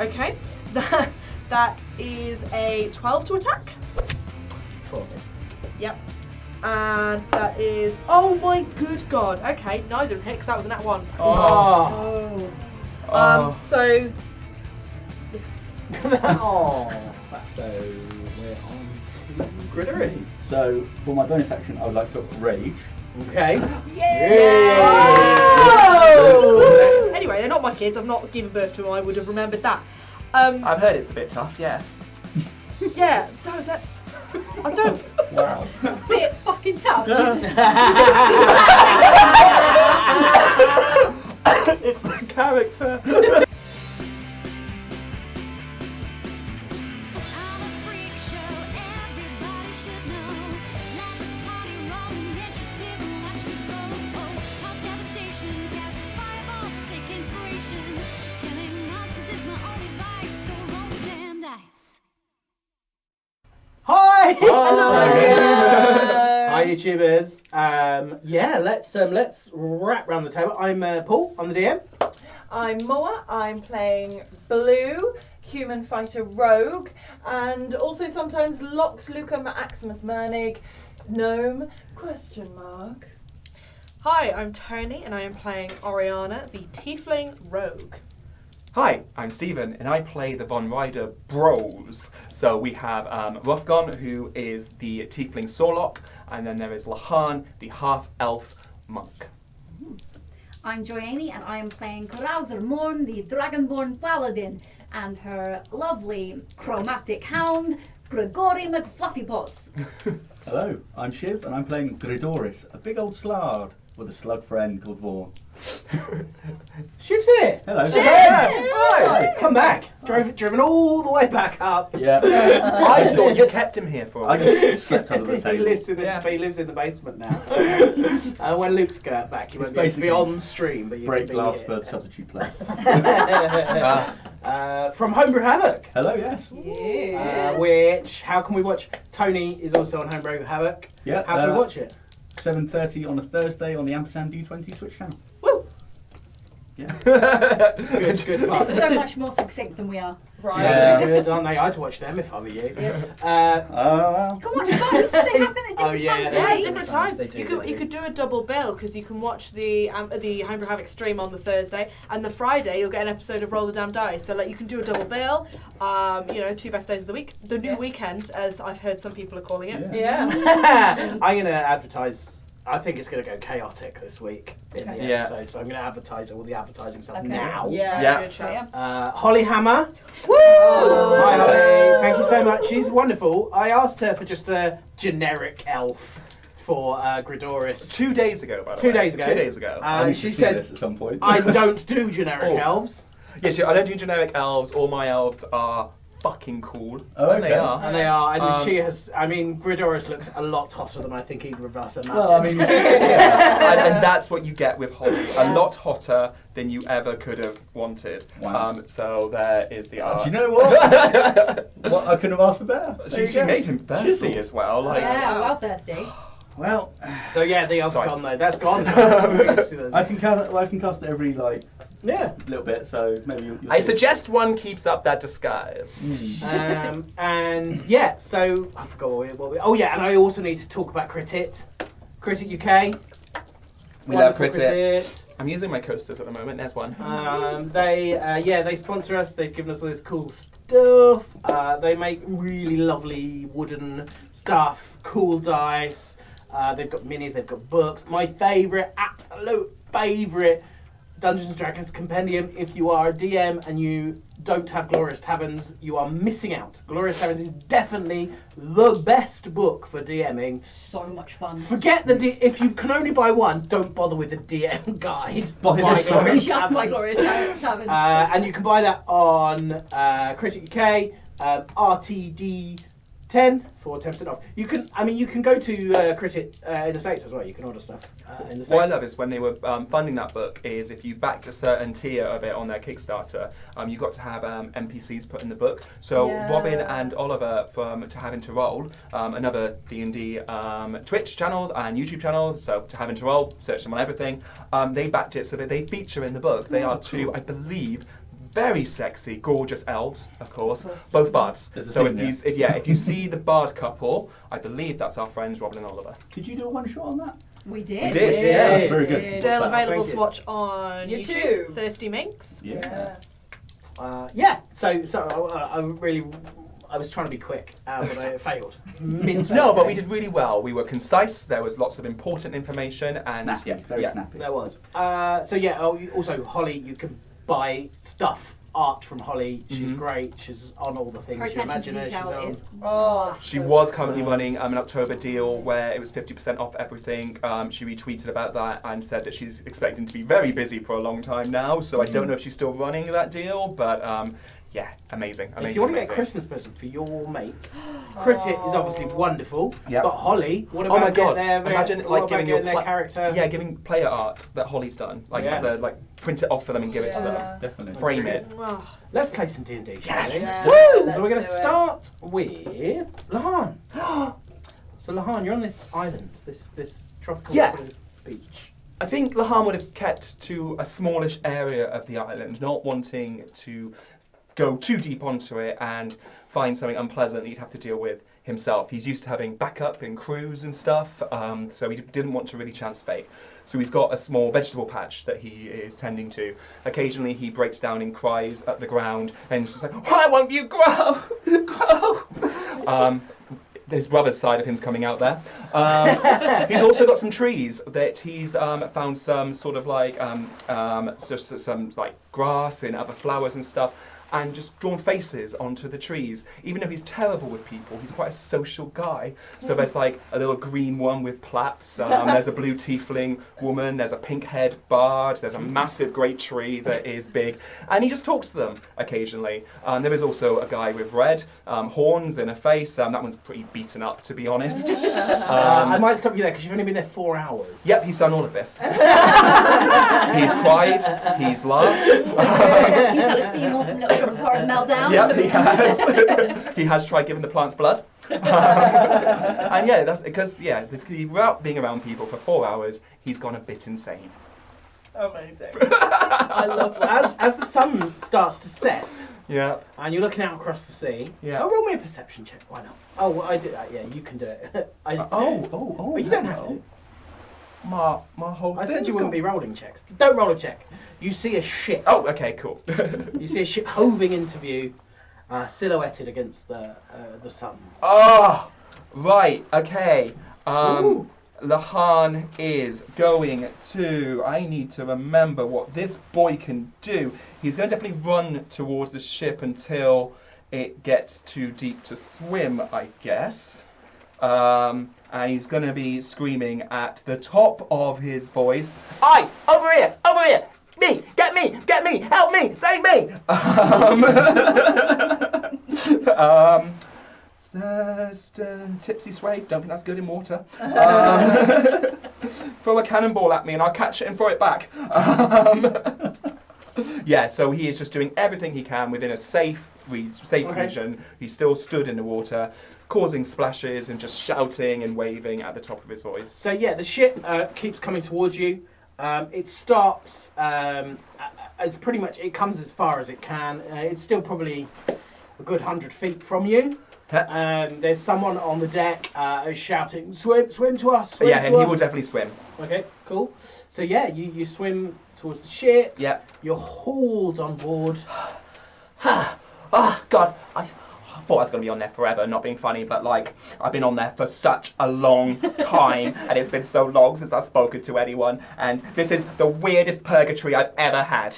Okay. That is a 12 to attack. 12 misses. Yep. And that is... Oh my good god. Okay, neither hit because that was an at 1. Oh. So... Oh. So we're on to Gridoris. So for my bonus action, I would like to rage. Okay. Yay! Oh! Anyway, they're not my kids. I've not given birth to them. I would have remembered that. I've heard it's a bit tough, yeah. Yeah. No, that... I don't... Wow. Bit fucking tough. It's the character. Hi! Hello! Hi YouTubers. Let's wrap round the table. I'm Paul, I'm the DM. I'm Moa, I'm playing Blue, Human Fighter Rogue, and also sometimes Lox Lucum Maximus Mernig, Gnome, ? Hi, I'm Tony, and I am playing Oriana, the Tiefling Rogue. Hi, I'm Stephen, and I play the Von Ryder Bros. So we have Rothgon, who is the Tiefling Sorlock, and then there is Lahan, the half-elf monk. I'm Joanne, and I am playing Carouser Morn, the Dragonborn Paladin, and her lovely chromatic hound, Grigori McFluffypaws. Hello, I'm Shiv, and I'm playing Gridoris, a big old slug with a slug friend called Vaughn. Shiv's here. Hello. Shiv! Hi. Come back. Driven all the way back up. Yeah. I thought you kept him here for a I while. just slept under the He table. lives in the basement now. When Luke's back, he It's won't be able to be basically on stream, but you Break can glass be for substitute play. from Homebrew Havoc. Hello, yes. Which, how can we watch? Tony is also on Homebrew Havoc. Yeah. How can we watch it? 7:30 on a Thursday on the Ampersand D20 Twitch channel. Woo! Yeah. Good They're part. so much more succinct than we are. Right. Yeah. They're good, aren't they? I'd watch them if I were you. Yes. Well. You can watch both. They happen at different Oh, yeah, times of they the Yeah, do. day. different times. They do, You they do. could do a double bill because you can watch the Homebrew Havoc stream on the Thursday, and the Friday you'll get an episode of Roll the Damn Dice. So like you can do a double bill. 2 best days of the week, the new weekend, as I've heard some people are calling it. Yeah. Yeah. I'm going to advertise. I think it's going to go chaotic this week in the Yeah. episode, so I'm going to advertise all the advertising stuff Okay. now. Yeah. Good So, shout. yeah. Holly Hammer. Woo! Hi Holly, thank you so much. She's wonderful. I asked her for just a generic elf for Gridoris. 2 days ago, by the 2 way. days ago. 2 days ago. I need She to see said, this at some point. I don't do generic Oh. elves. Yeah, so I don't do generic elves. All my elves are fucking cool. Oh, And they okay. are. And they are, and Um, she has, Gridoris looks a lot hotter than I think either of us imagined. Well, I mean, and that's what you get with Holly. A lot hotter than you ever could have wanted. Wow. So there is the art. do you know what? What? I couldn't have asked for better. There She you go. made him thirsty Chisel. as well. Like, Yeah, well thirsty. Well, So yeah, the elf's Sorry. gone though. That's gone. now. I can cast it every Yeah. little bit, so maybe you'll I see. suggest one keeps up that disguise. And yeah, so I forgot what we. Oh yeah, and I also need to talk about Critit UK. We love Wonderful Critit. I'm using my coasters at the moment. There's one. They sponsor us. They've given us all this cool stuff. They make really lovely wooden stuff, cool dice. They've got minis. They've got books. My absolute favourite Dungeons and Dragons compendium. If you are a DM and you don't have Glorious Taverns, you are missing out. Glorious Taverns is definitely the best book for DMing. So much fun. Forget if you can only buy one, don't bother with the DM guide. Buy Buy Glorious Just my Taverns. glorious taverns. And you can buy that on Critic UK, RTD 10 for 10% off. You can go to Critic in the States as well. You can order stuff in the States. What I love is when they were funding that book is if you backed a certain tier of it on their Kickstarter, you got to have NPCs put in the book. So Yeah. Robin and Oliver from To Having to Roll, another D&D Twitch channel and YouTube channel, so To Having to Roll, search them on everything, they backed it so that they feature in the book. They are two, I believe, very sexy, gorgeous elves, of course, both bards. There's a So theme if you see the bard couple, I believe that's our friends Robin and Oliver. Did you do a one shot on that? We did. We did, Yeah, that's Yes. very good. Still available Thank to you. watch on YouTube. Thirsty Minx. Yeah. I was trying to be quick, but I failed. Miserably. No, but we did really well. We were concise. There was lots of important information, and Snappy, very snappy. There was. Also, Holly, you can buy stuff, art from Holly. She's Mhm. great. She's on all the things Her you attention imagine to her. She's detail on. is. Oh, She was currently running an October deal where it was 50% off everything. She retweeted about that and said that she's expecting to be very busy for a long time now. So I don't know if she's still running that deal, but yeah, amazing. If you want to get a amazing. Christmas present for your mates, Critic is obviously wonderful. Yep. But Holly, what Oh about my God, getting imagine, like, giving your their pla- character? Yeah, giving player art that Holly's done. Like, Yeah. as a, like print it off for them and give it to them. Yeah. Definitely. Frame it. Oh, Let's play some D&D, shall Yes. we? Yeah, So let's we're going to do it. start with Lahan. So Lahan, you're on this island, this tropical Yeah. sort of beach. I think Lahan would have kept to a smallish area of the island, not wanting to go too deep onto it and find something unpleasant that he'd have to deal with himself. He's used to having backup in crews and stuff, so he didn't want to really chance fate. So he's got a small vegetable patch that he is tending to. Occasionally he breaks down and cries at the ground and he's just like, why won't you grow? Grow! His brother's side of him's coming out there. He's also got some trees that he's found some sort of like some like grass and other flowers and stuff, and just drawn faces onto the trees. Even though he's terrible with people, he's quite a social guy. So there's like a little green one with plaits, there's a blue tiefling woman, there's a pink-haired bard, there's a massive great tree that is big, and he just talks to them occasionally. There is also a guy with red horns and a face. That one's pretty beaten up, to be honest. I might stop you there because you've only been there 4 hours. Yep, he's done all of this. He's cried, he's laughed. He's had a Seymour from Little Short of Horrors meltdown. Yep, he has. He has tried giving the plants blood. And yeah, that's because, without being around people for 4 hours, he's gone a bit insane. amazing. I love that. As the sun starts to set Yeah. and you're looking out across the sea, Yeah. roll me a perception check. Why not? Oh, well, I did. Yeah, you can do it. Oh, Well, you don't have to. My whole I said thing's you wouldn't gone- be rolling checks. Don't roll a check. You see a ship. Oh, okay, cool. You see a ship hoving into view, silhouetted against the sun. Oh, right, okay. Ooh. Lahan is going to... I need to remember what this boy can do. He's going to definitely run towards the ship until it gets too deep to swim, I guess. And he's going to be screaming at the top of his voice, "Aye, over here, over here! Me, get me, help me, save me!" Tipsy sway, don't think that's good in water. Throw a cannonball at me and I'll catch it and throw it back. Yeah, so he is just doing everything he can within a safe region. He still stood in the water, causing splashes and just shouting and waving at the top of his voice. So yeah, the ship keeps coming towards you. It stops. It's pretty much. It comes as far as it can. It's still probably a good 100 feet from you. There's someone on the deck shouting, "Swim to us!" Swim Yeah, to and he us." will definitely swim. Okay, cool. So yeah, you swim towards the ship. Yeah. You're hauled on board. Oh, God, I thought I was going to be on there forever, not being funny, but like, I've been on there for such a long time, and it's been so long since I've spoken to anyone, and this is the weirdest purgatory I've ever had.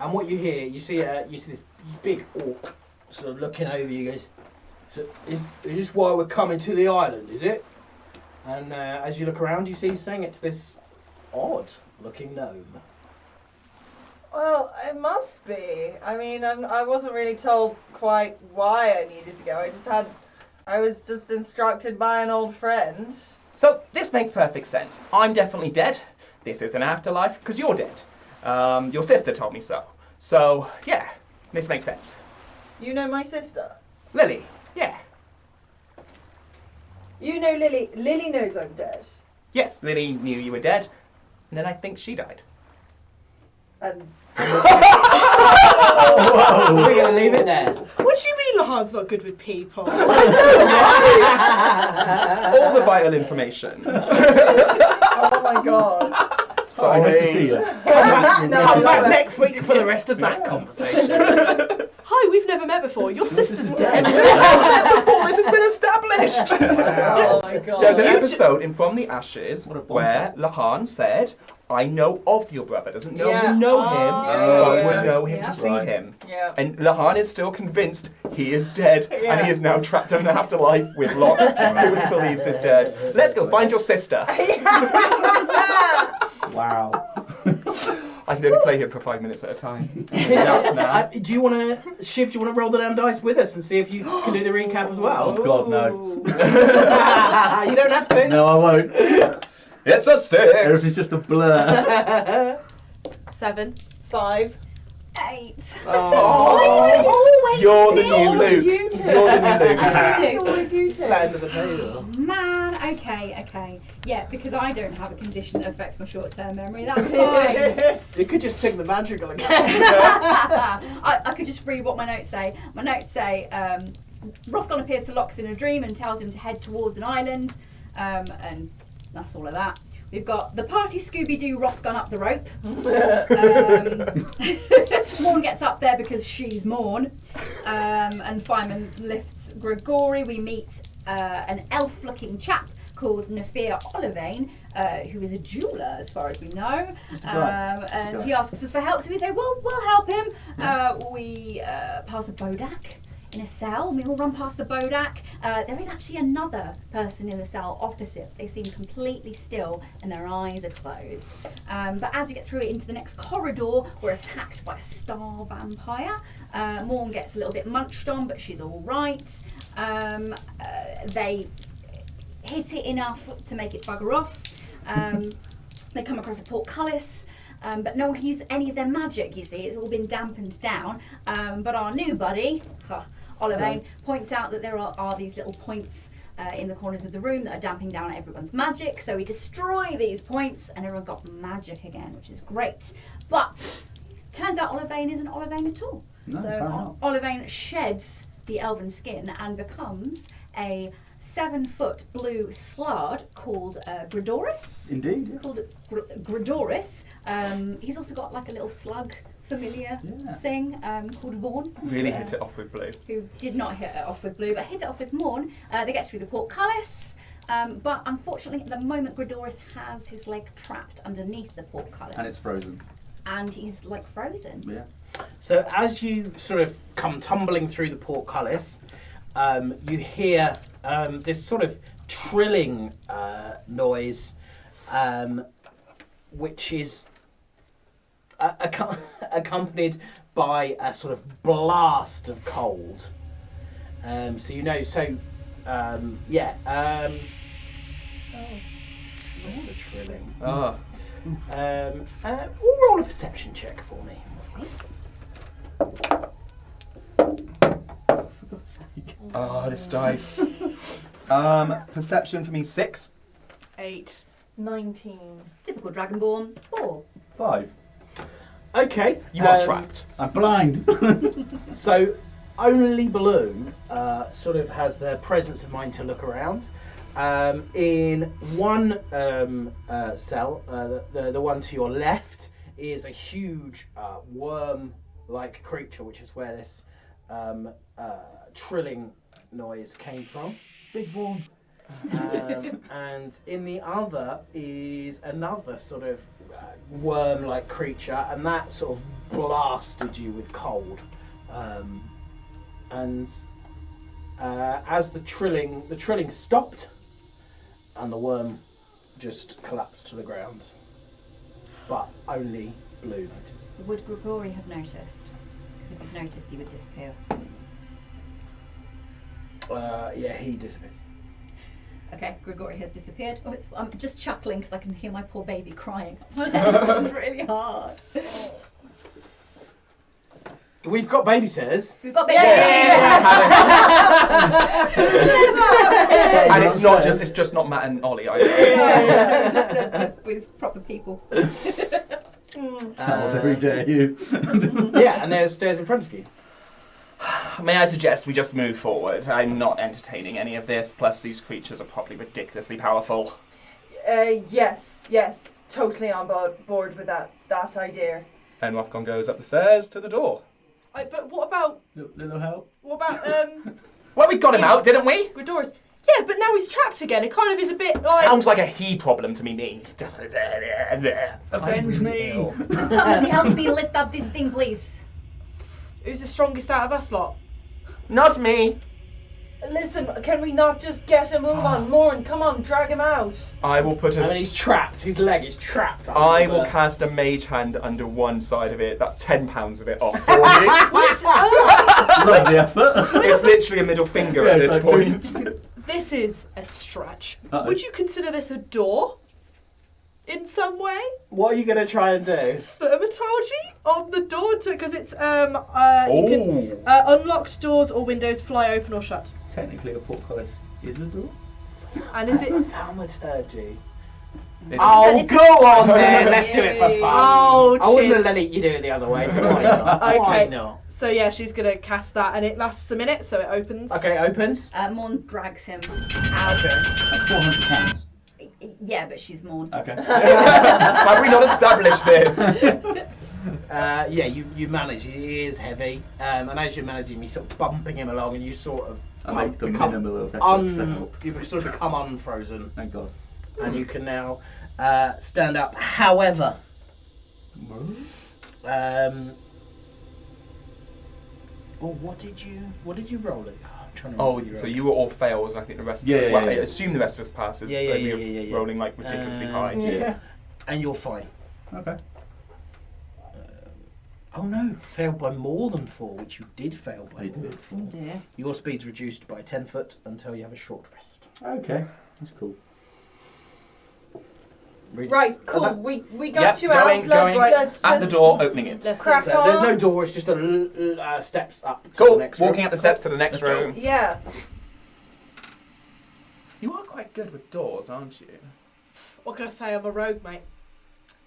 And what you hear, you see this big orc sort of looking over you, guys. So is this why we're coming to the island? Is it? And as you look around, you see he's saying it to this odd-looking gnome. Well, it must be. I mean, I wasn't really told quite why I needed to go. I was just instructed by an old friend. So, this makes perfect sense. I'm definitely dead. This is an afterlife, because you're dead. Your sister told me so. So, yeah, this makes sense. You know my sister? Lily, yeah. You know Lily. Lily knows I'm dead. Yes, Lily knew you were dead, and then I think she died. And We're going to leave it there. What do you mean Lahan's not good with people? All the vital information. Oh my god. Sorry, nice to see you. Come back next week for the rest of that conversation. Hi, we've never met before. Your sister's dead. Before this has been established. Oh my god. There's an episode in From the Ashes What a where Lahan said, I know of your brother. Doesn't know Yeah. you know him, but yeah. would know him Yeah. to see Right. him. Yeah. And Lahan is still convinced he is dead, and he is now trapped in an afterlife with Locks, who he believes is dead. Let's go find your sister. Wow. I can only play him for 5 minutes at a time. Do you want to, Shiv, do you want to roll the damn dice with us and see if you can do the recap as well? Oh, God, no. You don't have to. No, I won't. It's a 6! Everything's just a blur. 7. 5. 8. Oh. Why is it always You're the me? new Always Luke. you two. You're the new Luke. It's always you two. Flat end of the table. Man, okay. Yeah, because I don't have a condition that affects my short-term memory. That's fine. You could just sing the madrigal again. I could just read what my notes say. My notes say, Rothgon appears to Locks in a dream and tells him to head towards an island, and that's all of that. We've got the party Scooby-Doo Rothgon up the rope. Morn gets up there because she's Morn. And Feynman lifts Grigori. We meet an elf-looking chap called Nafir Olivane, who is a jeweller as far as we know. And he asks us for help, so we say, well, we'll help him. We pass a bodak in a cell. We all run past the bodak. There is actually another person in the cell opposite. They seem completely still and their eyes are closed. But as we get through it into the next corridor, we're attacked by a star vampire. Morn gets a little bit munched on, but she's all right. They hit it enough to make it bugger off. They come across a portcullis. But no one can use any of their magic, you see. It's all been dampened down. But our new buddy, Olivane, points out that there are these little points in the corners of the room that are damping down everyone's magic. So we destroy these points and everyone's got magic again, which is great. But turns out Olivane isn't Olivane at all. No, So fair enough. Olivane sheds the elven skin and becomes a 7-foot blue slard called Gridoris. Indeed, yeah. Called Gridoris. He's also got like a little slug familiar thing called Vaughn. Really hit it off with Blue. Who did not hit it off with Blue, but hit it off with Morn. They get through the portcullis, but unfortunately at the moment Gridoris has his leg trapped underneath the portcullis. And it's frozen. And he's like frozen. Yeah. So as you sort of come tumbling through the portcullis, you hear this sort of trilling noise, which is accompanied by a sort of blast of cold. So you know, the trilling. Oh. We'll roll a perception check for me. Oh, this dice. Perception for me 6. 8. 19. Typical Dragonborn. 4. 5. Okay. You are trapped. I'm blind. So only Blue sort of has the presence of mind to look around. In one cell, the one to your left, is a huge worm-like creature, which is where this trilling noise came from. Big one. And in the other is another sort of worm-like creature, and that sort of blasted you with cold. As the trilling stopped, and the worm just collapsed to the ground. But only Blue noticed. Would Grigori have noticed? Because if he's noticed, he would disappear. Yeah, he disappeared. Okay, Grigori has disappeared. Oh, I'm just chuckling because I can hear my poor baby crying upstairs. It's really hard. We've got babysitters. We've got baby. And it's just not Matt and Ollie either. Left with proper people. How very dare you? Yeah, and there's stairs in front of you. May I suggest we just move forward? I'm not entertaining any of this, plus these creatures are probably ridiculously powerful. Yes, totally on board with that idea. And Rothgon goes up the stairs to the door. But what about Little help? Well, we got him out, didn't we? Gridorus? Yeah, but now he's trapped again. It kind of is a bit like... Sounds like a he problem to me. Avenge me! Could somebody help me lift up this thing, please? Who's the strongest out of us lot? Not me. Listen, can we not just get a move on? Morn, come on, drag him out. I will put I mean, he's trapped. His leg is trapped. I will cast a mage hand under one side of it. That's 10 pounds of it off for you. What? Oh, Love the effort. It's literally a middle finger at this point. this is a stretch. Uh-oh. Would you consider this a door? In some way? What are you going to try and do? Thermatology on the door because it's you can, unlocked doors or windows fly open or shut. Technically, a portcullis is a door. And is it? Thaumaturgy. It's- Oh, it's a- go on then. Let's do it for fun. Oh, I wouldn't cheers. have let you do it the other way. Why not? Why Okay. not? So yeah, she's gonna cast that, and it lasts a minute, so it opens. Okay, opens. Morn drags him out. £400. Yeah, but she's Morn. Okay. Have we not established this? Yeah, you manage. He is heavy, and as you manage him, you're sort of bumping him along, and you sort of I make the become minimal of efforts to help. you sort of become unfrozen, Thank God. and you can now stand up. However, what did you roll it? Oh, I'm trying to Oh, remember what so rolled. you were all fails, and I think the rest Yeah, of yeah, well, yeah, I yeah. assume the rest of us passes, Yeah, but yeah, we're yeah. rolling like ridiculously high. Yeah. And you're fine. Okay. Oh no, failed by more than 4, which you did fail by I more than did. 4. Oh dear. Your speed's reduced by 10 foot until you have a short rest. Okay. That's cool. Right, cool. that- We got you going, out. going. Let's At the just door, opening it. Let's crack So on. there's no door, it's just steps up to the Cool. next Walking room. up the steps to the next Let's go. room. Yeah. You are quite good with doors, aren't you? What can I say? I'm a rogue, mate.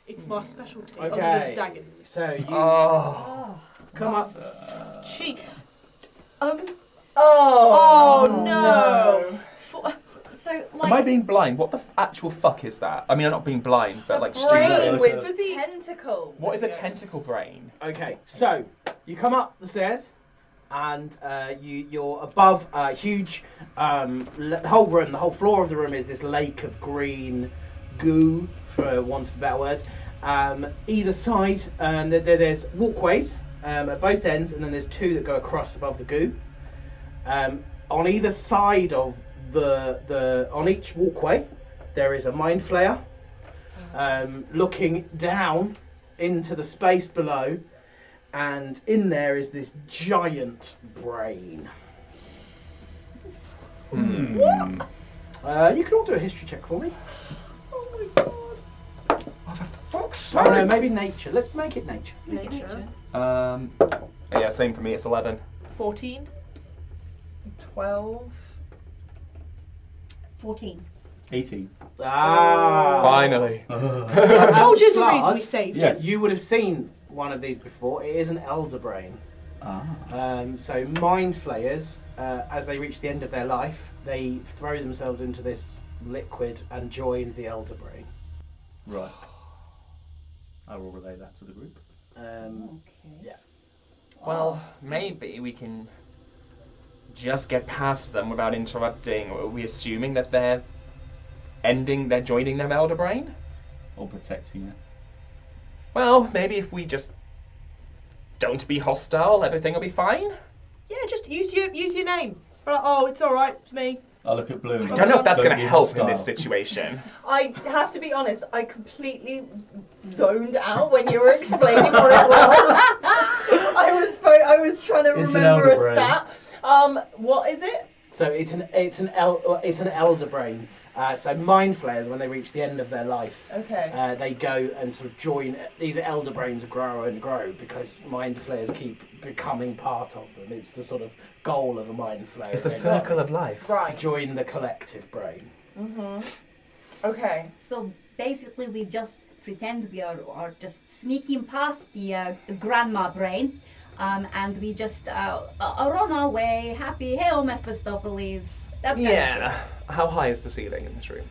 It's my specialty. Other Okay. than daggers. So you Oh. come up. She. Oh no. So, Am I being blind? What the actual fuck is that? I mean, I'm not being blind, but like brain stupid. with For the- tentacles. What is a tentacle brain? Okay, so you come up the stairs, and you're above a huge. The whole room, the whole floor of the room is this lake of green goo, for want of a better word. Either side, there's walkways at both ends, and then there's 2 that go across above the goo. On either side of on each walkway, there is a Mind Flayer looking down into the space below, and in there is this giant brain. You can all do a history check for me. Oh my god. Oh, for fuck's Oh no, maybe nature. Let's make it nature. Nature. Yeah, same for me. It's 11. 14. 12. 14. 18. Finally. I told you it's the reason Slard, we saved Yes. it. You would have seen one of these before. It is an elder brain. Ah. So Mind Flayers, as they reach the end of their life, they throw themselves into this liquid and join the elder brain. Right. I will relay that to the group. Yeah. Well, maybe we can just get past them without interrupting. Are we assuming that they're joining their elder brain? Or protecting it. Well, maybe if we just don't be hostile, everything will be fine. Yeah, just use your name. We're like, oh, it's all right. It's me. I look at Bloom. I don't know if that's Don't going to be help hostile. in this situation. I have to be honest, I completely zoned out when you were explaining what it was. I was trying to It's an remember a elder brain. stat. What is it? So it's an elder brain. So Mind Flayers, when they reach the end of their life, Okay. they go and sort of join. These elder brains grow and grow because Mind Flayers keep becoming part of them. It's the sort of goal of a Mind Flayer. It's the event, circle of life. Right. to join the collective brain. Okay. So basically, we just pretend we are just sneaking past the grandma brain, and we just are on our way. Happy, hail Mephistopheles. That kind of Yeah. How high is the ceiling in this room?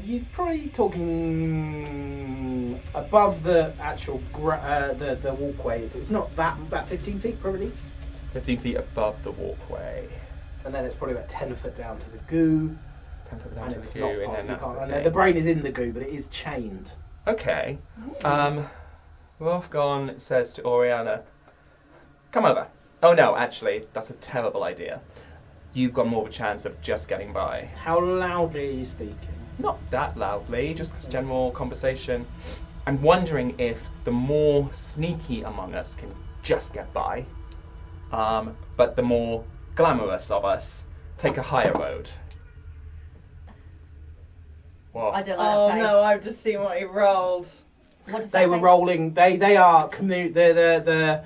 You're probably talking above the actual the walkways. It's not that about 15 feet probably, 15 feet above the walkway. and then it's probably about 10 foot down to the goo. 10 foot down And to it's the not goo, and part- then you that's can't- the and gate. the brain is in the goo, but it is chained. Okay. Wolfgon says to Oriana, come over. Oh no, actually, that's a terrible idea. You've got more of a chance of just getting by. How loudly are you speaking? Not that loudly, just general conversation. I'm wondering if the more sneaky among us can just get by, but the more glamorous of us take a higher road. What? I don't like Oh that face. no, I've just seen what he rolled. What does They that were face- rolling. They are the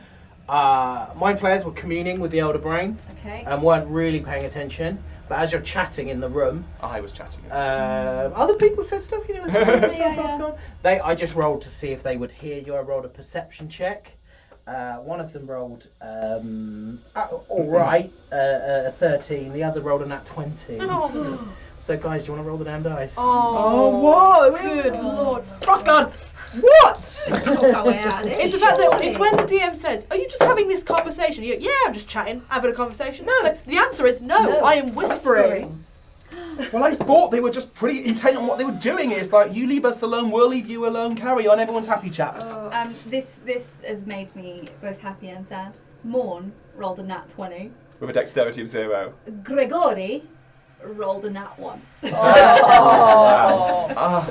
Mind Flayers were communing with the elder brain Okay. and weren't really paying attention. But as you're chatting in the room, I was chatting. other people said stuff. You know, Yeah. I just rolled to see if they would hear you. I rolled a perception check. One of them rolled all right, 13. The other rolled a nat 20. Oh. So guys, do you want to roll the damn dice? Oh, what? good Oh. lord. Rothgon! What? Talk our way out of this. It's the fact that surely. it's when the DM says, are you just having this conversation? You go, yeah, I'm just chatting, having a conversation. No. So the answer is no, I am whispering. Well, I thought they were just pretty intent on what they were doing. It's like, you leave us alone, we'll leave you alone, carry on, everyone's happy, chaps. This has made me both happy and sad. Morn rolled a nat 20. With a dexterity of 0. Gregory rolled a nat 1. Ah,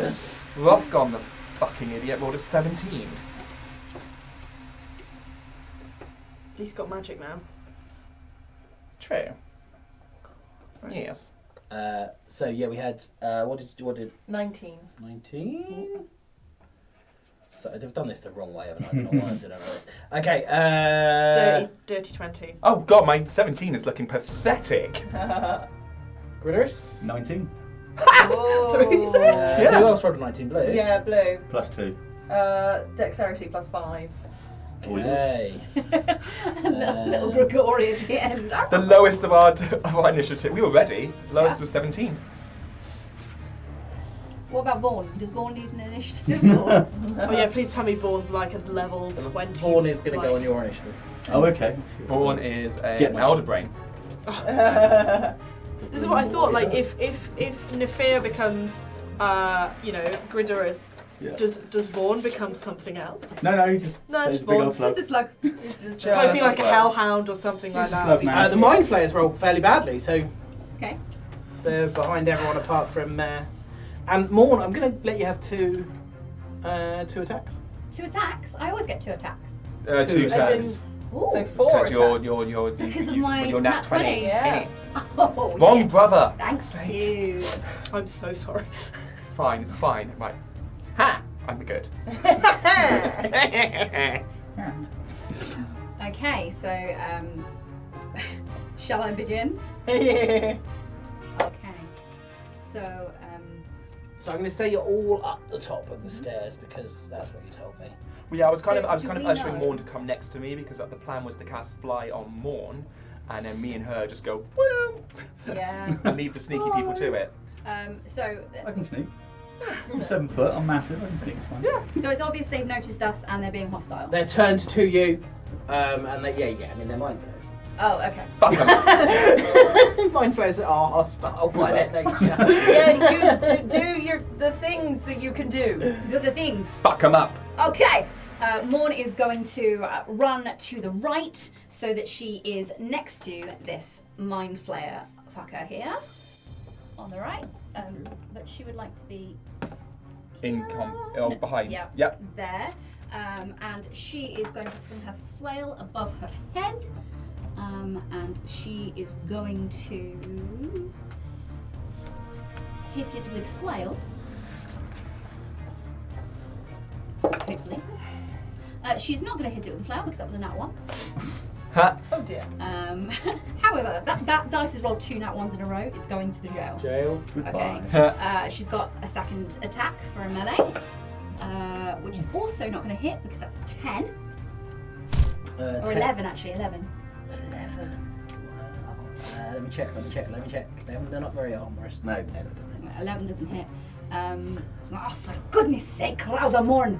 Rothgon, the fucking idiot, rolled a 17. He's got magic now. True. Yes. So yeah, we had what did 19. 19? So I've done this the wrong way, haven't I? I don't know why I did this. Okay. Dirty 20. Oh god, my 17 is looking pathetic. Gritters. 19 Sorry, you said? Yeah. Who else rolled a 19? Blue. Yeah, blue. plus 2. Dexterity plus 5. Okay. Little Gregory at the end. The lowest of our initiative. We were ready. Lowest Yeah. was 17. What about Vaughn? Does Vaughn need an initiative? Or- Oh yeah, please tell me Vaughn's like a level 20. Vaughn is going to like- go on your initiative. Oh, okay. Vaughn is Get an my- elder brain. This is what I thought, like if Nefir becomes Gridorus, Yeah. does Vaughn become something else? No, he just No, stays it's a big Vaughn. old slug. This is like Just hoping like a hellhound or something like He's a that. slug man. The Mind Flayers rolled fairly badly, so okay. they're behind everyone apart from. And Morn, I'm going to let you have two attacks. 2 attacks. I always get 2 attacks. 2 As in- turns. Ooh. So 4 Because attacks. you're Because of my you're nat 20. Yeah. Oh, Wrong yes. brother. Thank you. I'm so sorry. It's fine. It's fine. Right. Ha! I'm good. Okay, so shall I begin? Yeah. Okay. So So I'm going to say you're all up the top of the stairs because that's what you told me. Well, yeah, I was kind So of do we ushering know- Morn to come next to me because the plan was to cast Fly on Morn, and then me and her just go woo yeah. and leave the sneaky people to it. So I can sneak. I'm 7 foot, I'm massive, I can sneak, it's fine. Yeah. so it's obvious they've noticed us and they're being hostile. They're turned to you, and they, I mean they're Mind Flayers. Oh, okay. Fuck 'em. Mind Flayers are hostile by their nature. Yeah, you do the things that you can do. Do the things. Fuck 'em up. Okay. Morn is going to run to the right so that she is next to this Mind Flayer fucker here. On the right. But she would like to be Behind. Yep. Yep. There. And she is going to swing her flail above her head. And she is going to hit it with flail. Hopefully. She's not going to hit it with the flail because that was a nat 1. Ha. Oh dear. However, that dice has rolled 2 nat 1s in a row. It's going to the jail. Jail. Goodbye. Okay. She's got a second attack for a melee, which is also not going to hit because that's 10. Or 11, actually. 11. 11. Let me check. They're not very armorous. No, it doesn't. 11 doesn't hit. It's like, oh, for goodness sake, Rauzamorn.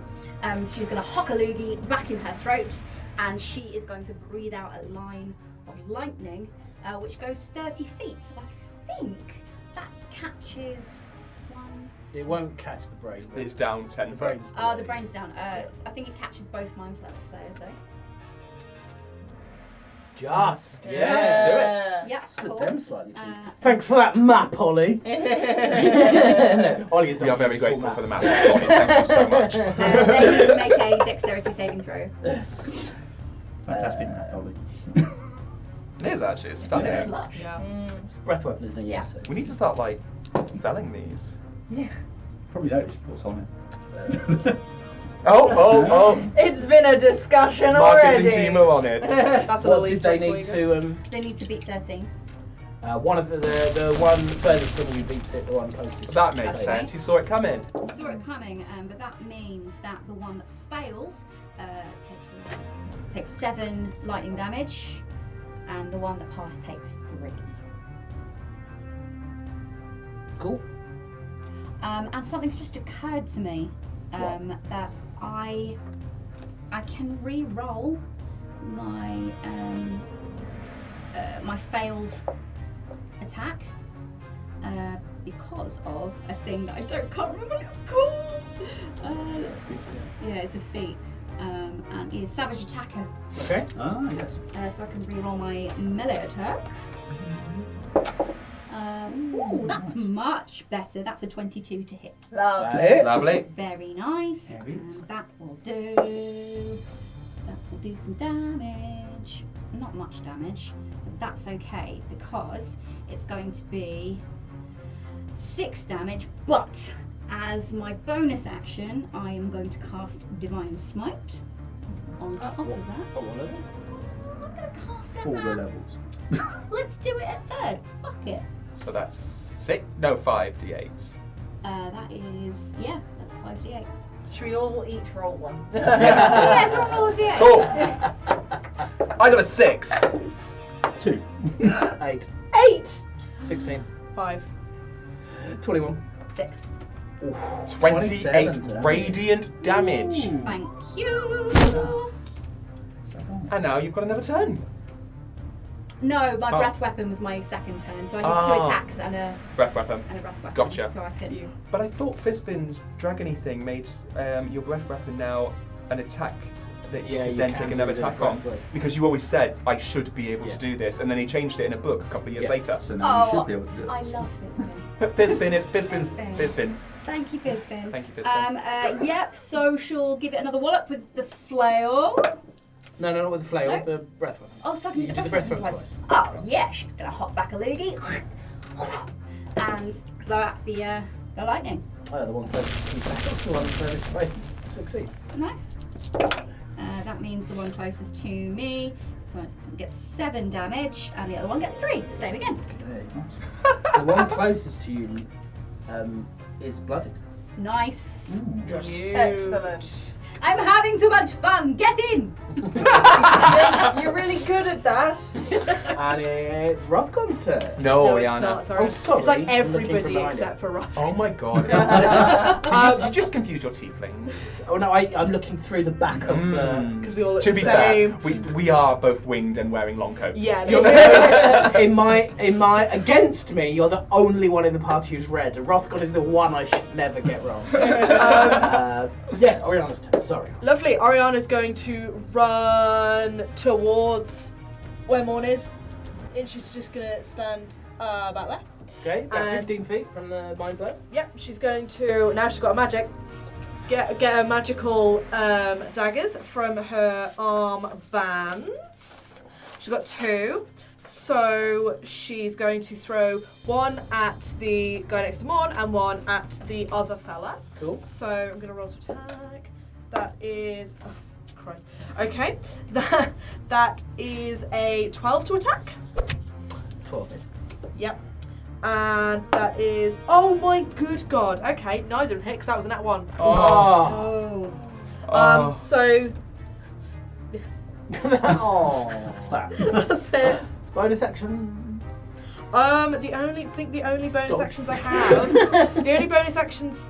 She's going to hock a loogie back in her throat, and she is going to breathe out a line of lightning, which goes 30 feet. So I think that catches one. It won't catch the brain. It's down 10 The foot. brain's Oh, the brain's down. I think it catches both Mind Flayers, though. Just. Yeah. Yeah, Stood cool. them slightly too. Uh, Thanks for that map, Ollie. No, Ollie is We not are very beautiful grateful for the maps. map. Ollie, thank you so much. they need to make a dexterity saving throw. Fantastic map, Ollie. It is actually, it's stunning. It's lush. Yeah. It's breath weapon, isn't it? Yeah. Yes. We need to start like selling these. Probably noticed what's on it. Oh! It's been a discussion Marketing already. team are on it. That's a What little did Easter they egg need for you guys. to? They need to beat 13. One of the one furthest from you beats it. The one closest. That makes Okay. sense. He saw it coming. Saw it coming, but that means that the one that failed takes 7 lightning damage, and the one that passed takes 3. Cool. And something's just occurred to me that I can re-roll my my failed attack because of a thing that I can't remember what it's called. Yeah, it's a feat, and it's Savage Attacker. Okay. Ah, yes. So I can re-roll my melee attack. Ooh, that's much better. That's a 22 to hit. Lovely. Hits. Lovely. Very nice. Very nice. And that will do some damage. Not much damage, but that's okay because it's going to be 6 damage, but as my bonus action, I am going to cast Divine Smite on top of that. Oh, one level. I'm not going to cast that All the now. levels. Let's do it at 3rd. Fuck it. So that's 5 d8s. That is, that's 5d8s. Should we all each roll one? Yeah, everyone roll a d8. Cool. I got a 6. 2. 8. 8! 16. 5. 21. 6. 28 damage. radiant damage. Ooh. Thank you. And now you've got another turn. No, my Oh. breath weapon was my second turn, so I did 2 Ah. attacks and a Breath weapon. breath weapon. Gotcha. So I could. But I thought Fizbin's dragony thing made your breath weapon now an attack that you Yeah, could you then can take do another the attack breath on. weapon. Because you always said I should be able Yeah. to do this, and then he changed it in a book a couple of years Yeah. later. So now you Oh, should be able to do it. I love Fizbin. Fizbin's Fizbin. Thank you, Fizbin. Thank you, Fizbin. Yep, so she'll give it another wallop with the flail. No, not with the flail. No? The breath weapon. Oh, so I can You do do the the breath breath weapon weapon twice. Oh, yeah, she's gonna hop back a loogie and blow out the lightning. Oh, the one closest to you. That's the one furthest away. Succeeds. Nice. That means the one closest to me so it gets 7 damage, and the other one gets 3. Same again. Okay. The one closest to you is blooded. Nice. Excellent. I'm having too much fun. Get in. You're really good at that. And it's Rothgon's turn. No, No, it's Rihanna. not. Sorry. Oh, sorry. It's like I'm looking everybody from except for Ross. Oh my god. Did you just confuse your tieflings? Oh no, I'm looking through the back of the. Because we all look To the be same. fair, we are both winged and wearing long coats. Yeah, You're no. in my against me, you're the only one in the party who's red. Rothgon is the one I should never get wrong. Yes, Oriana's turn. Sorry. Lovely. Ariana's going to run towards where Morn is. And she's just going to stand about there. Okay, about And- 15 feet from the Mind Flayer. Yep, she's going to, now she's got a magic, get her magical daggers from her arm bands. She's got 2. So she's going to throw one at the guy next to Morn and one at the other fella. Cool. So I'm going to roll to attack. That is, oh, Christ. Okay, that is a 12 to attack. 12 misses. Yep. And that is. Oh my good god. Okay, neither of them hit because that was a nat 1. Oh. So. Oh, what's that? That's it. Bonus action. The only bonus Dodge. actions I have. The only bonus actions.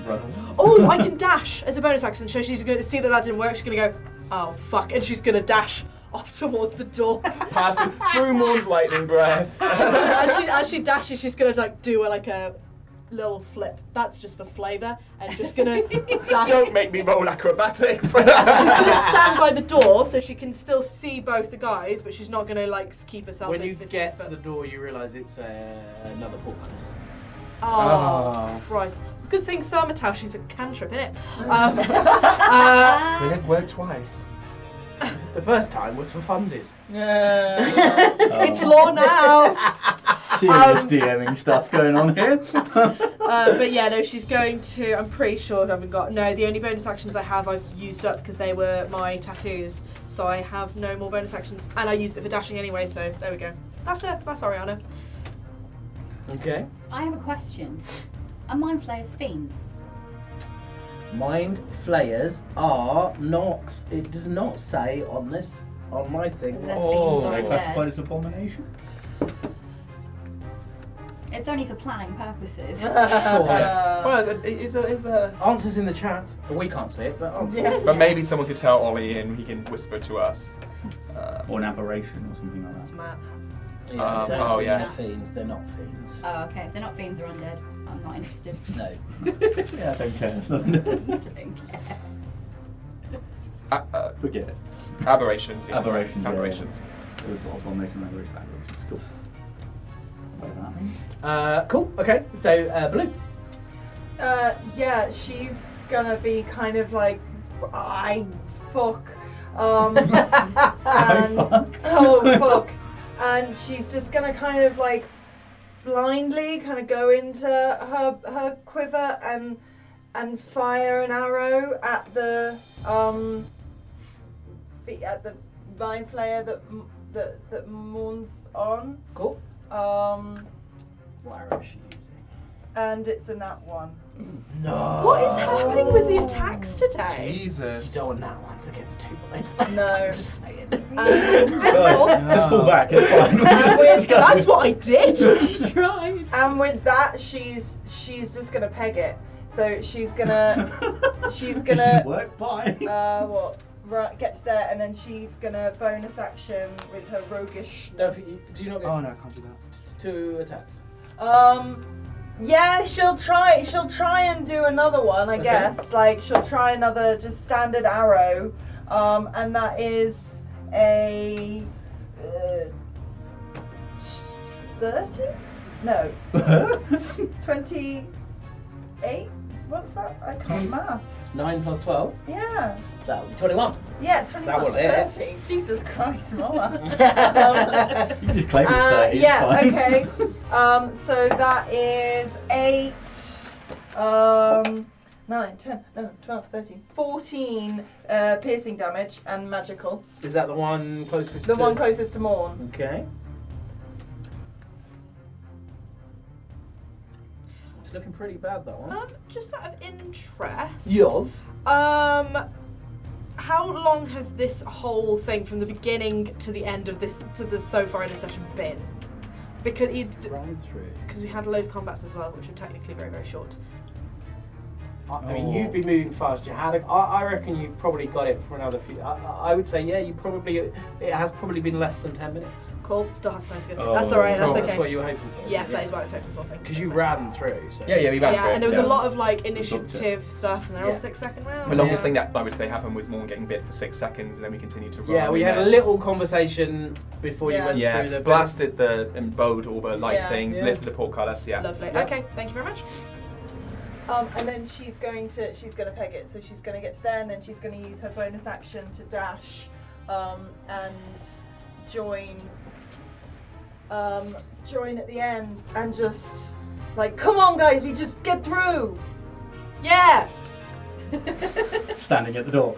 Run. Oh, I can dash as a bonus action. So she's going to see that didn't work. She's going to go, oh fuck, and she's going to dash off towards the door. Passing through Morn's lightning breath. as she dashes, she's going to like do a little flip. That's just for flavour, and just going to dash. Don't make me roll acrobatics. She's going to stand by the door so she can still see both the guys, but she's not going to like keep herself. When in you 50 get foot. to the door, you realise it's another portcullis. Oh, Christ. Good thing Thermotau, she's a cantrip, innit? Will it work twice? The first time was for funsies. It's law now! Serious DMing stuff going on here. But yeah, no, she's going to, I'm pretty sure I haven't got, no, the only bonus actions I have I've used up because they were my tattoos, so I have no more bonus actions, and I used it for dashing anyway, so there we go. That's Ariana. Okay. I have a question. Are Mind Flayers fiends? Mind Flayers are not. It does not say on my thing. That's Oh, fiends Are they over classified there. as abomination? It's only for planning purposes. Sure. Well, it is a. Answers in the chat. We can't see it, but answers. But maybe someone could tell Ollie and he can whisper to us. Or an aberration or something like That's that. Matt. Yeah, so oh, yeah. They're fiends. They're not fiends. Oh, okay. If they're not fiends or undead, I'm not interested. No. Yeah, I don't care. It's nothing. Don't care. Forget it. Aberrations. Yeah. Aberrations, yeah, Aberrations. Abomination, aberrations. Cool. Whatever that means. Cool. Okay. So Blue. Yeah, she's gonna be kind of like, I fuck. Oh fuck. And she's just gonna kind of like blindly kind of go into her quiver and fire an arrow at the Mind Flayer that Morn's on. Cool. What arrow is she using? And it's a nat 1. No. What is happening with the attacks today? You Jesus. don't want that once against 2 blind. No. I'm just saying. Just fall back, it's fine. That's what I did. Tried. And with that, she's just gonna peg it. So she's gonna This didn't work, bye. right, get to there, and then she's gonna bonus action with her roguishness. Do you not get Oh no, I can't do that. 2 attacks? Yeah, she'll try and do another one, I Okay. guess. Like she'll try another just standard arrow, and that is a 30? No, 28. What's that? I can't maths. 9 plus 12. Yeah. That would be 21. Yeah, 21. That will hit. 30. Jesus Christ, Mama. You can just claim it's 30. it's Yeah, fine. okay. So that is 8, 9, 10, 11, 12, 13, 14 piercing damage and magical. Is that the one closest The to... one closest to Morn. Okay. It's looking pretty bad, that one. Just out of interest. Yours? How long has this whole thing from the beginning to the end of this, to the so far in this session been? Because Right through. we had a load of combats as well, which were technically very, very short. I mean, you've been moving fast. You had. I reckon you've probably got it for another few. I would say, yeah, you probably. It has probably been less than 10 minutes. Cool, still has nice good. Oh, That's alright, that's cool. okay. That's what you were hoping for. Yes, that is what I was hoping for. Thank you. Because you ran through. So. Yeah, we ran Yeah, through it. and there was yeah. a lot of like initiative stuff, and they're all Yeah. 6-second rounds. The longest Yeah. thing that I would say happened was Morn getting bit for 6 seconds, and then we continued to run. Yeah, we had a little conversation before you Yeah. went Yeah, through the. blasted the and bowed all the light Yeah. things, Yeah. lifted the portcullis. Yeah. Lovely. Yeah. Okay, thank you very much. And then she's gonna peg it. So she's gonna get to there, and then she's gonna use her bonus action to dash, and join at the end, and just like, come on, guys, we just get through. Yeah. Standing at the door.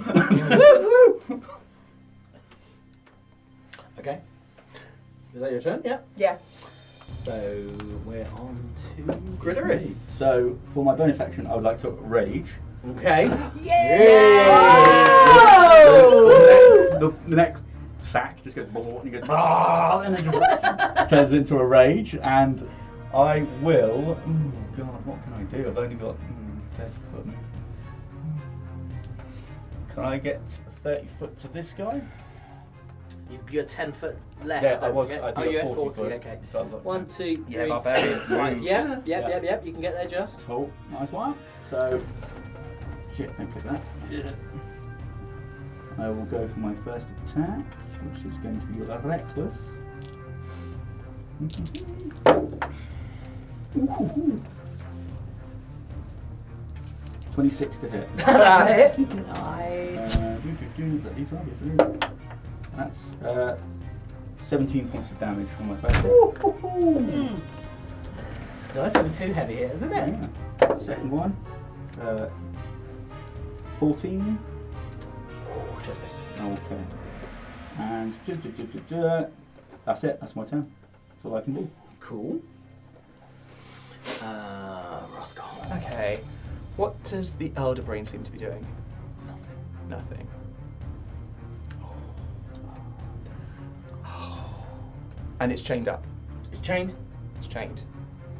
Okay. Is that your turn? Yeah. Yeah. So we're on to Gridoris. So for my bonus action, I would like to rage. Okay. Yay! The next sack just goes and he goes and then just turns into a rage, and I will. Oh God, what can I do? I've only got 30 foot. Can I get 30 foot to this guy? You're 10 foot less. Yeah, I don't was. forget. I did you're a at 40 foot. Okay. So I've got 1, 2, 3, Yeah, barbarians 5. move. Yep. Yeah. You can get there just. Cool, nice one. So, shit, don't click that. I will go for my first attack, which is going to be reckless. Ooh. 26 to hit. That's it. Nice. Is that D12? Yes, it is. That's 17 points of damage from my first hit. It's nice having 2 heavy hitters, isn't it? Yeah. Second one, 14. Just missed. Okay. And that's it. That's my turn. That's all I can do. Cool. Rothgar. Okay. What does the Elder Brain seem to be doing? Nothing. Nothing. And it's chained up. It's chained. It's chained.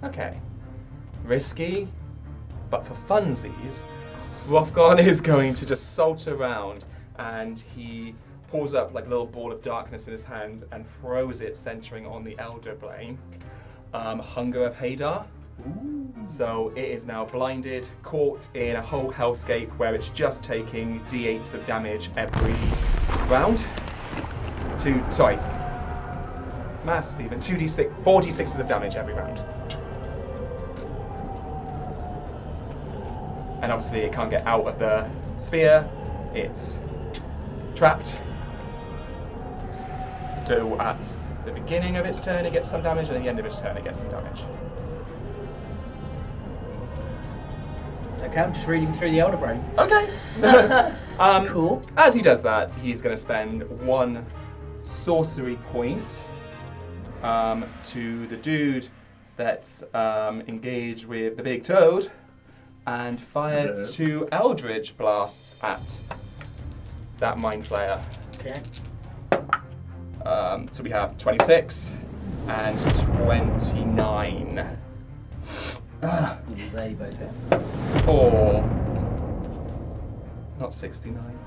Okay. Risky, but for funsies, Rothgar is going to just salter around, and he pulls up like a little ball of darkness in his hand and throws it centering on the Elder Brain. Hunger of Hadar. So it is now blinded, caught in a whole hellscape where it's just taking d8s of damage every round. Math, Stephen. 2d6, 4d6s of damage every round. And obviously it can't get out of the sphere. It's trapped. So at the beginning of its turn it gets some damage, and at the end of its turn it gets some damage. Okay, I'm just reading through the Elder Brain. Okay. Cool. As he does that, he's going to spend 1 sorcery point to the dude that's engaged with the big toad, and fire 2 Eldritch blasts at that Mind Flayer. Okay. So we have 26 and 29 They both hit. for not 69,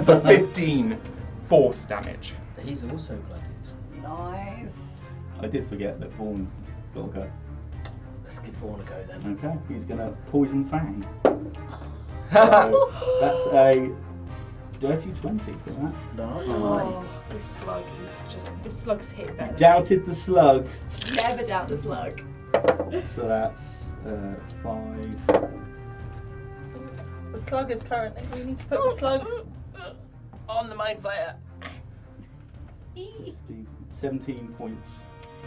for 15 force damage. He's also blooded. Nice. I did forget that Vaughn got to go. Let's give Vaughn a go then. Okay, he's going to poison Fang. So that's a dirty 20 for that. Nice. This slug's hit better. Doubted the slug, Never doubt the slug. so that's 5. The slug is currently. We need to put the slug On the Mind Flayer. 17 points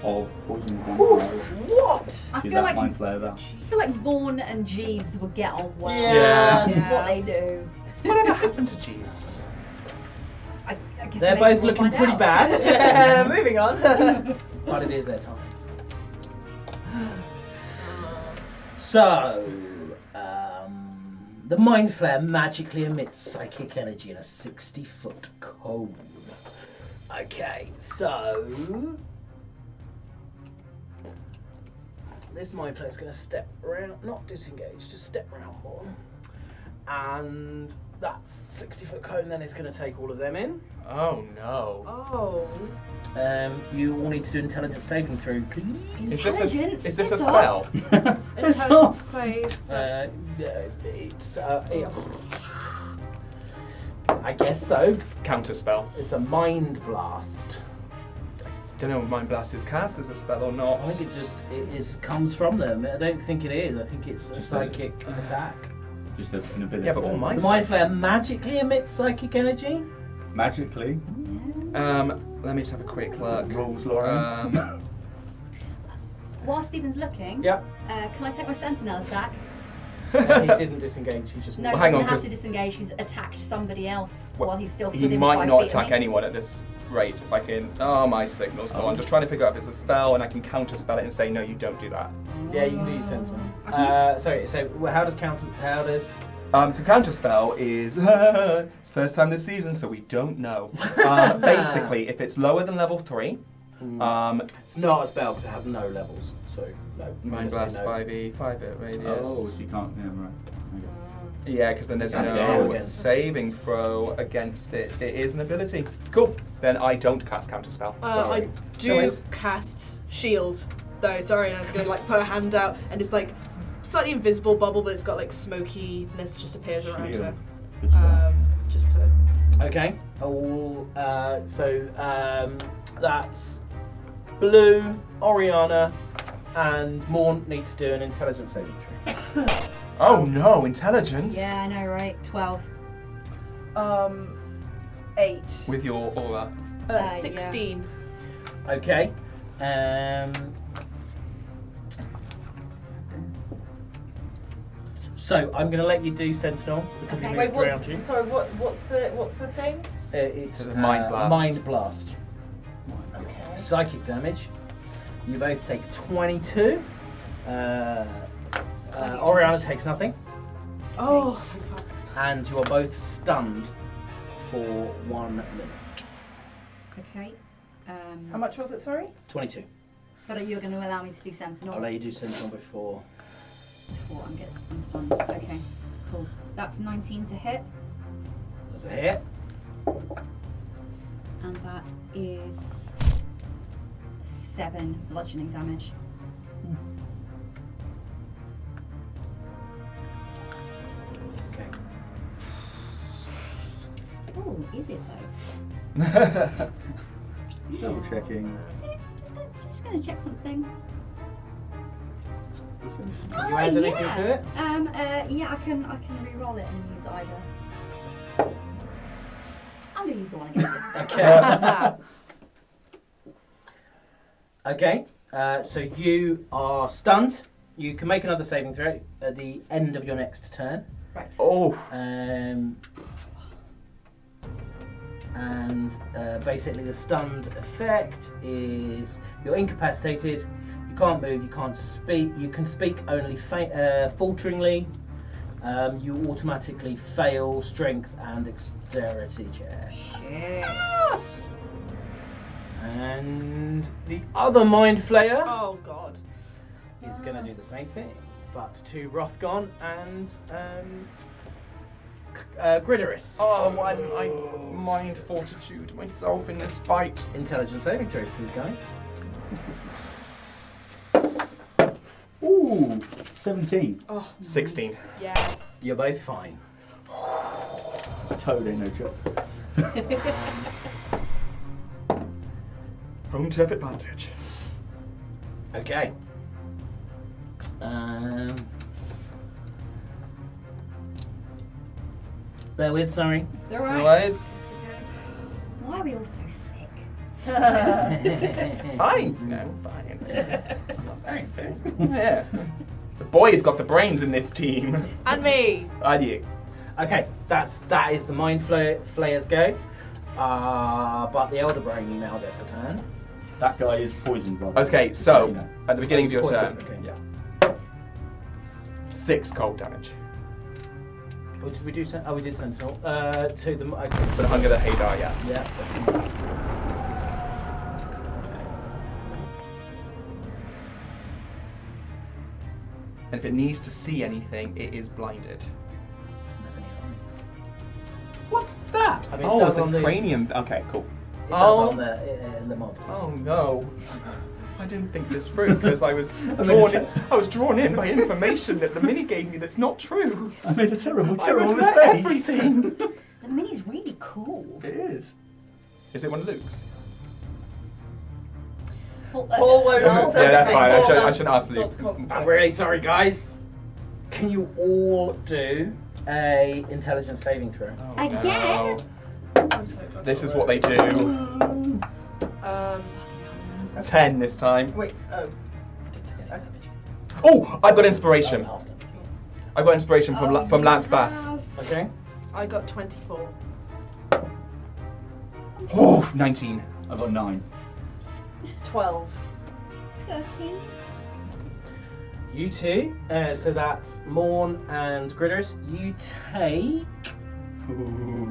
of poison damage What? I to feel that like Mind Flayer there. I feel like Vaughn and Jeeves would get on well. Yeah. That's what they do. Whatever happened to Jeeves? I guess They're maybe both we'll looking find pretty out. bad. Moving on. But it is their time. So, the Mind Flare magically emits psychic energy in a 60-foot cone. Okay, so this Mind Flare is going to step around, not disengage, just step around more. And that 60-foot cone then is going to take all of them in. Oh no. Oh. You all need to do intelligence saving throw, please. Intelligence, Is this a piss spell? Intelligence save. I guess so. Counter spell. It's a mind blast. Don't know if Mind Blast is cast as a spell or not. I think it comes from them. I don't think it is. I think it's a Just psychic attack. Just an ability. Yeah, but all mine- The Mind Flare magically emits psychic energy. Magically. Let me just have a quick look. Rules, Lauren. While Stephen's looking, Yep. can I take my sentinel attack? He didn't disengage. He just No, Well, he hang doesn't on, have 'cause- to disengage. He's attacked somebody else Well, while he's still He within might 5 not feet of attack me. anyone at this great if I can. Oh, my signal's gone. Just trying to figure out if it's a spell and I can counter spell it and say, no, you don't do that. Yeah, you can do your sentinel. Sorry. So how does So counter spell is it's first time this season, so we don't know. Basically, if it's lower than level 3, it's not a spell because it has no levels. So no. Mind Blast, no. 5e, 5-bit radius. Oh, so you can't. Yeah, right. Okay. Yeah, because then there's Saving no throw against. saving throw against it. It is an ability. Cool. Then I don't cast counter spell. I No do worries. cast shield though. Sorry, and I was gonna like put a hand out, and it's like slightly invisible bubble, but it's got like smokiness just appears around Shield. her. Good stuff. Just to. Okay. That's Blue, Oriana, and Morn need to do an intelligence saving throw. Oh no, intelligence. Yeah, I know, right? 12. 8. With your aura. 16. Okay. So I'm going to let you do Sentinel because Okay. we Wait, moved around you. what's the thing? It's It's a Mind Blast. Mind Blast. Okay. Psychic damage. You both take 22. Oriana takes nothing, Oh, thank fuck. and you are both stunned for 1 minute. Okay. How much was it? Sorry. 22. But you're going to allow me to do Sentinel I'll let you do Sentinel before. before I'm stunned. Okay, cool. That's 19 to hit, There's a hit. and that is 7 bludgeoning damage. Okay. Oh, is it though? Double checking. Is it? Just gonna check something. Listen. Can you add anything to it? Yeah, I can re-roll it and use either. I'm gonna use the one again. Okay. Okay. So you are stunned. You can make another saving throw at the end of your next turn. Right. Oh. Basically the stunned effect is you're incapacitated, you can't move, you can't speak, you can speak only falteringly, you automatically fail strength and dexterity checks. Shit. And the other Mind Flayer Oh god. is going to do the same thing, but to Rothgon and Gridoris. Oh, why didn't I mind fortitude myself in this fight? Intelligence saving throws, please, guys. Ooh, 17. Oh. 16. Yes. You're both fine. It's Toad ain't no joke. Home turf advantage. Okay. Bear with, sorry. It's alright. Otherwise, Why are we all so thick? fine. No, fine. Yeah. The boy's got the brains in this team. And me. And you. Okay, that is the Mind Flayers go. But the Elder Brain now gets a turn. That guy is poisoned, brother. Okay, so at the beginning of your He's turn, poisoned, okay. yeah. 6 cold damage. What did we do? We did Sentinel. To the. Okay. But Hunger the Haydar, yeah. Yeah. And if it needs to see anything, it is blinded. It's never near eyes. What's that? I mean, it Oh, does it's a on the. cranium. Okay, cool. It does on the in the mod. Oh no. I didn't think this through because I was drawn in by information that the mini gave me that's not true. I made a terrible I regret mistake. everything. The mini's really cool. It is. Is it one of Luke's? Paul won't answer. Yeah, that's Okay, fine. Paul, I shouldn't ask Luke. not to concentrate. I'm really sorry, guys. Can you all do a intelligence saving throw? Oh, Again? no. I'm so glad. This is what they do. 10 this time. Wait. Oh, I've got inspiration. I've got inspiration from Lance Bass. Okay. I got 24. I'm Oh, 19. I got 9. 12. 13. You two, so that's Morn and Gritters. You take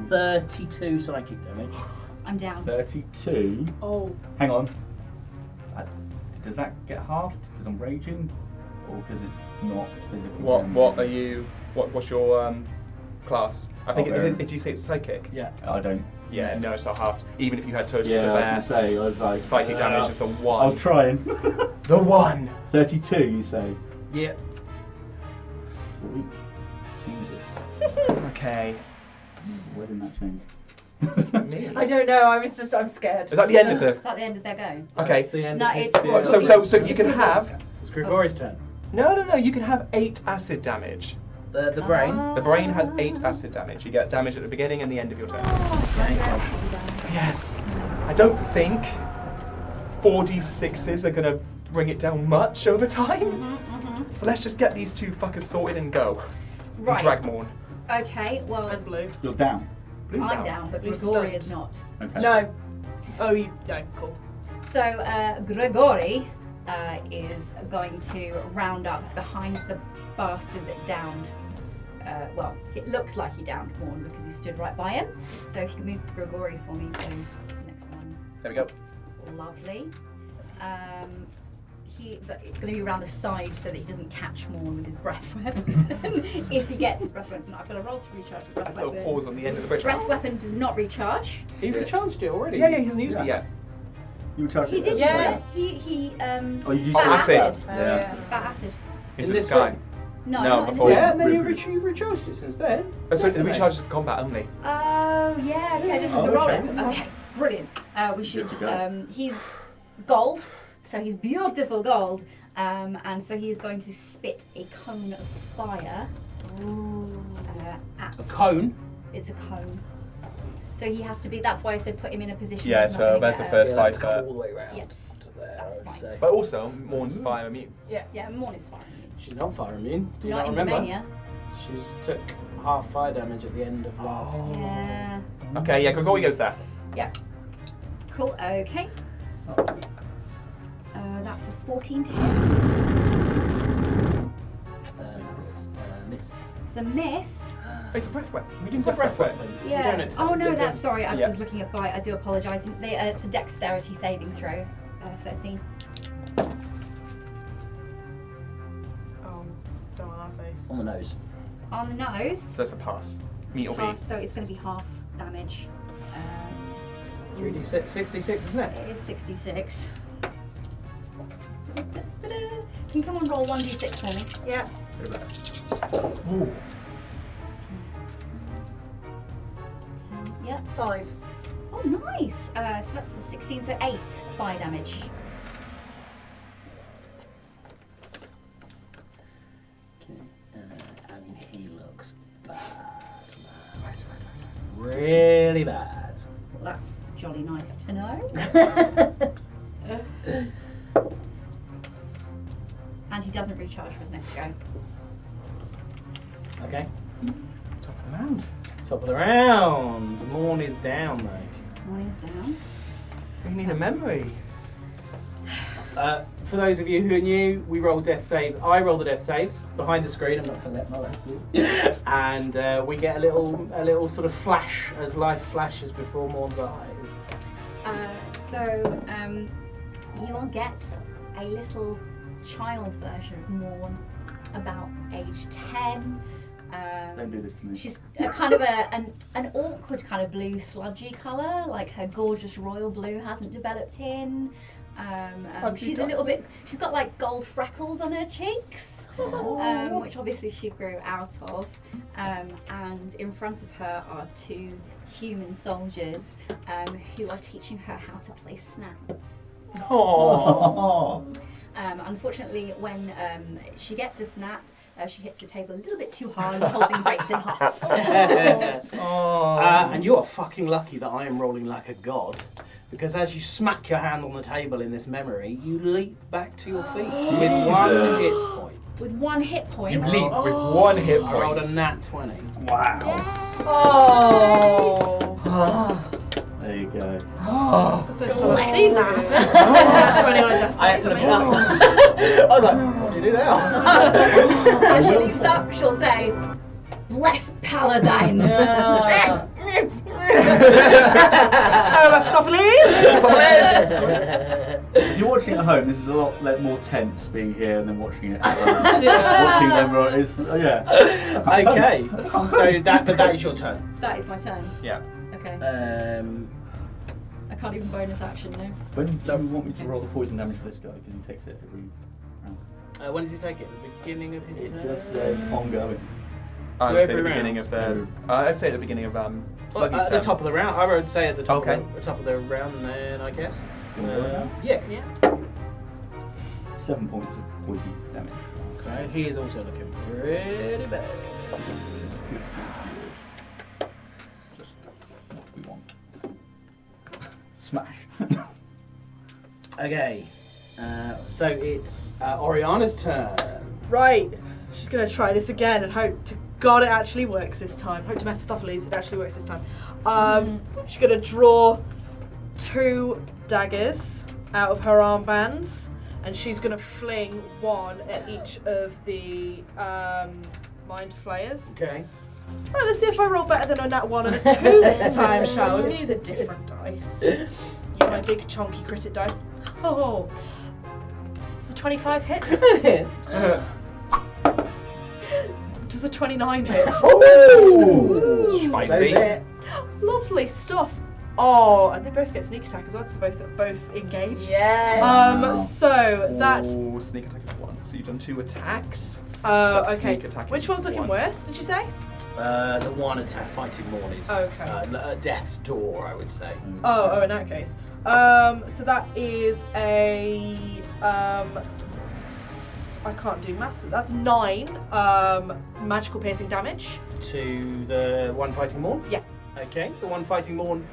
32 psychic damage. I'm down. 32. Oh. Hang on. Does that get halved because I'm raging, or because it's not physical? What are you? What's your class? I think. Oh, Did you say it's psychic? Yeah. I don't. Yeah, no, it's not halved. Even if you had touch with Yeah, the I was bear, gonna say. I was like. psychic damage is the one. I was trying. The one. 32, you say? Yeah. Sweet. Jesus. Okay. Where did that change? I don't know. I'm scared. Is that the end of the? Is that the end of their go? Okay. That's the end No, of his it's spiel. So you can have. It's Grigori's turn. No. You can have 8 acid damage. The brain. The brain has 8 acid damage. You get damage at the beginning and the end of your turns. Yes. I don't think 4d6s are gonna bring it down much over time. So let's just get these 2 fuckers sorted and go. Right. And drag Morn. Okay, well, And blue. You're down. Blue's I'm down, but Blue's Grigori stunned. is not. Okay. No. Oh, you. No, cool. So Grigori is going to round up behind the bastard that downed. Well, it looks like he downed Morn because he stood right by him. So if you can move Grigori for me, so next one. There we go. Lovely. But it's going to be around the side so that he doesn't catch Morn with his breath weapon. If he gets his breath weapon, I've got a roll to recharge the breath That's a little weapon. pause on the end of the bridge. Breath weapon does not recharge. He recharged it already. Yeah, he hasn't used it yet. You were charged He it did Yeah. use it. He Oh, you used spat acid. acid. Yeah. He spat acid. Into In the this sky. room? No, No, not in the before. Yeah, and then Rip- you've recharged it since then. Oh, so the Definitely. recharge is combat only. Oh yeah, okay, I didn't have to Oh, roll okay. it. Okay, brilliant. We should. Good to go. He's gold, so he's beautiful gold, and so he's going to spit a cone of fire at. A cone. It's a cone. So he has to be. That's why I said put him in a position. Yeah, where he's so not gonna there's get the first let's fight. come all the way around Yeah. to there. That's I'd fine. say. But also, Morn's fire immune. Yeah, Morn is fine. She's not fire immune. Do you Not not in remember? Domania. She took half fire damage at the end of last. Yeah. Okay, yeah, Grigori goes there. Yeah. Cool. Okay. That's a 14 to hit. Miss. It's a miss. It's a breath weapon. We didn't It's a say breath weapon. You Yeah. don't Oh no, attack- that's sorry. I Yeah. was looking at bite. I do apologise. It's a dexterity saving throw. 13. Oh, don't want that face. on the nose. On the nose. So that's a pass. Meet or half, beat. so it's going to be half damage. 3d6, 66, isn't it? It is 66. Can someone roll 1d6 for me? Yeah. Ooh. It's 10. Yep. 5. Oh, nice. So that's a 16, so 8 fire damage. I mean, he looks bad, man. Really bad. Well, that's jolly nice to know. And he doesn't recharge for his next go. Okay. Top of the round. Top of the round. Morn is down though. One is down. We need a memory. For those of you who are new, we roll death saves. I roll the death saves behind the screen. I'm not going to let Moa see. And we get a little sort of flash as life flashes before Morn's eyes. So you will get a little child version of Morn, about age 10. Don't do this to me. She's a kind of an awkward kind of blue sludgy colour, like her gorgeous royal blue hasn't developed in. She's a little bit. She's got like gold freckles on her cheeks, which obviously she grew out of. And in front of her are 2 human soldiers who are teaching her how to play Snap. Oh. Unfortunately, when she gets a Snap, she hits the table a little bit too hard and the whole thing breaks in half. And you're fucking lucky that I am rolling like a god. Because as you smack your hand on the table in this memory, you leap back to your feet with 1 hit point. With 1 hit point. You leap with 1 hit I rolled point. a nat 20. Wow. Oh. There There you go. That's the first time I've seen that happen. 20 on a death I had save. to look it up. I was like, what do you do there? As she leaves up, she'll say, "Bless Paladine." Oh, Mephistopheles! If you're watching at home, this is a lot more tense being here and then watching it at home. Watching them is, Okay, so that is your turn. That is my turn. Yeah. Okay. I Uh, can't even bonus action now. When do you want me to roll the poison damage for this guy? Because he takes it every round. when does he take it? At the beginning of his It turn? just says ongoing. I So would say every the beginning round? of the. I'd say at the beginning of Well, Sluggy's at the turn. top of the round. I would say at the top, Okay. of the top of the round, then I guess. Yeah. Yeah. Yeah. 7 points of poison damage. Okay. He is also looking pretty bad. Good. Just what do we want? Smash. Okay. So it's Oriana's turn. Right. She's going to try this again and hope to God it actually works this time. Hope to Mephistopheles it actually works this time. She's going to draw 2 daggers out of her armbands and she's going to fling one at each of the Mind Flayers. Okay. Right, let's see if I roll better than a nat 1 and a 2 this time, shall we? We're going to use a different dice. Use my big chonky critic dice. Oh. Does a 25 hit? Does a 29 hit? Ooh, Spicy. Lovely stuff. Oh, and they both get sneak attack as well because they're both engaged. Yes. So that's Ooh, sneak attack is 1. So you've done 2 attacks. okay. sneak attack is Which one's looking once. worse? Did you say? The one attack fighting Morn is Okay. Death's Door, I would say. Oh, in that case. So that is a I can't do maths. That's 9 magical piercing damage. To the one fighting Morn? Yeah. Okay. The one fighting Morn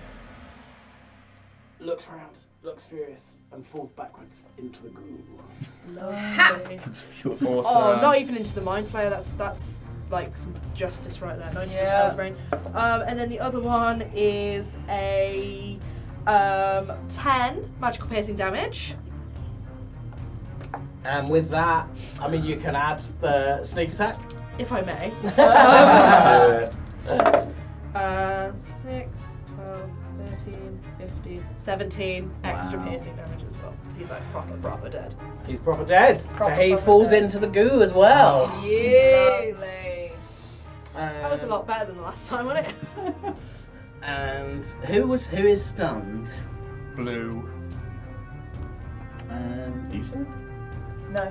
looks around, looks furious, and falls backwards into the goo. Lovely. Awesome. Oh, not even into the Mind Flayer. That's like some justice right there. 90 pounds brain. And then the other one is a 10 magical piercing damage. And with that, I mean, you can add the sneak attack. If I may. 6, 12, 13, 15, 17 extra Wow. piercing damage as well. So he's like proper dead. He's proper dead. Proper so he falls dead. into the goo as well. Yes. Lovely. That was a lot better than the last time, wasn't it? And who is stunned? Blue. You said? No.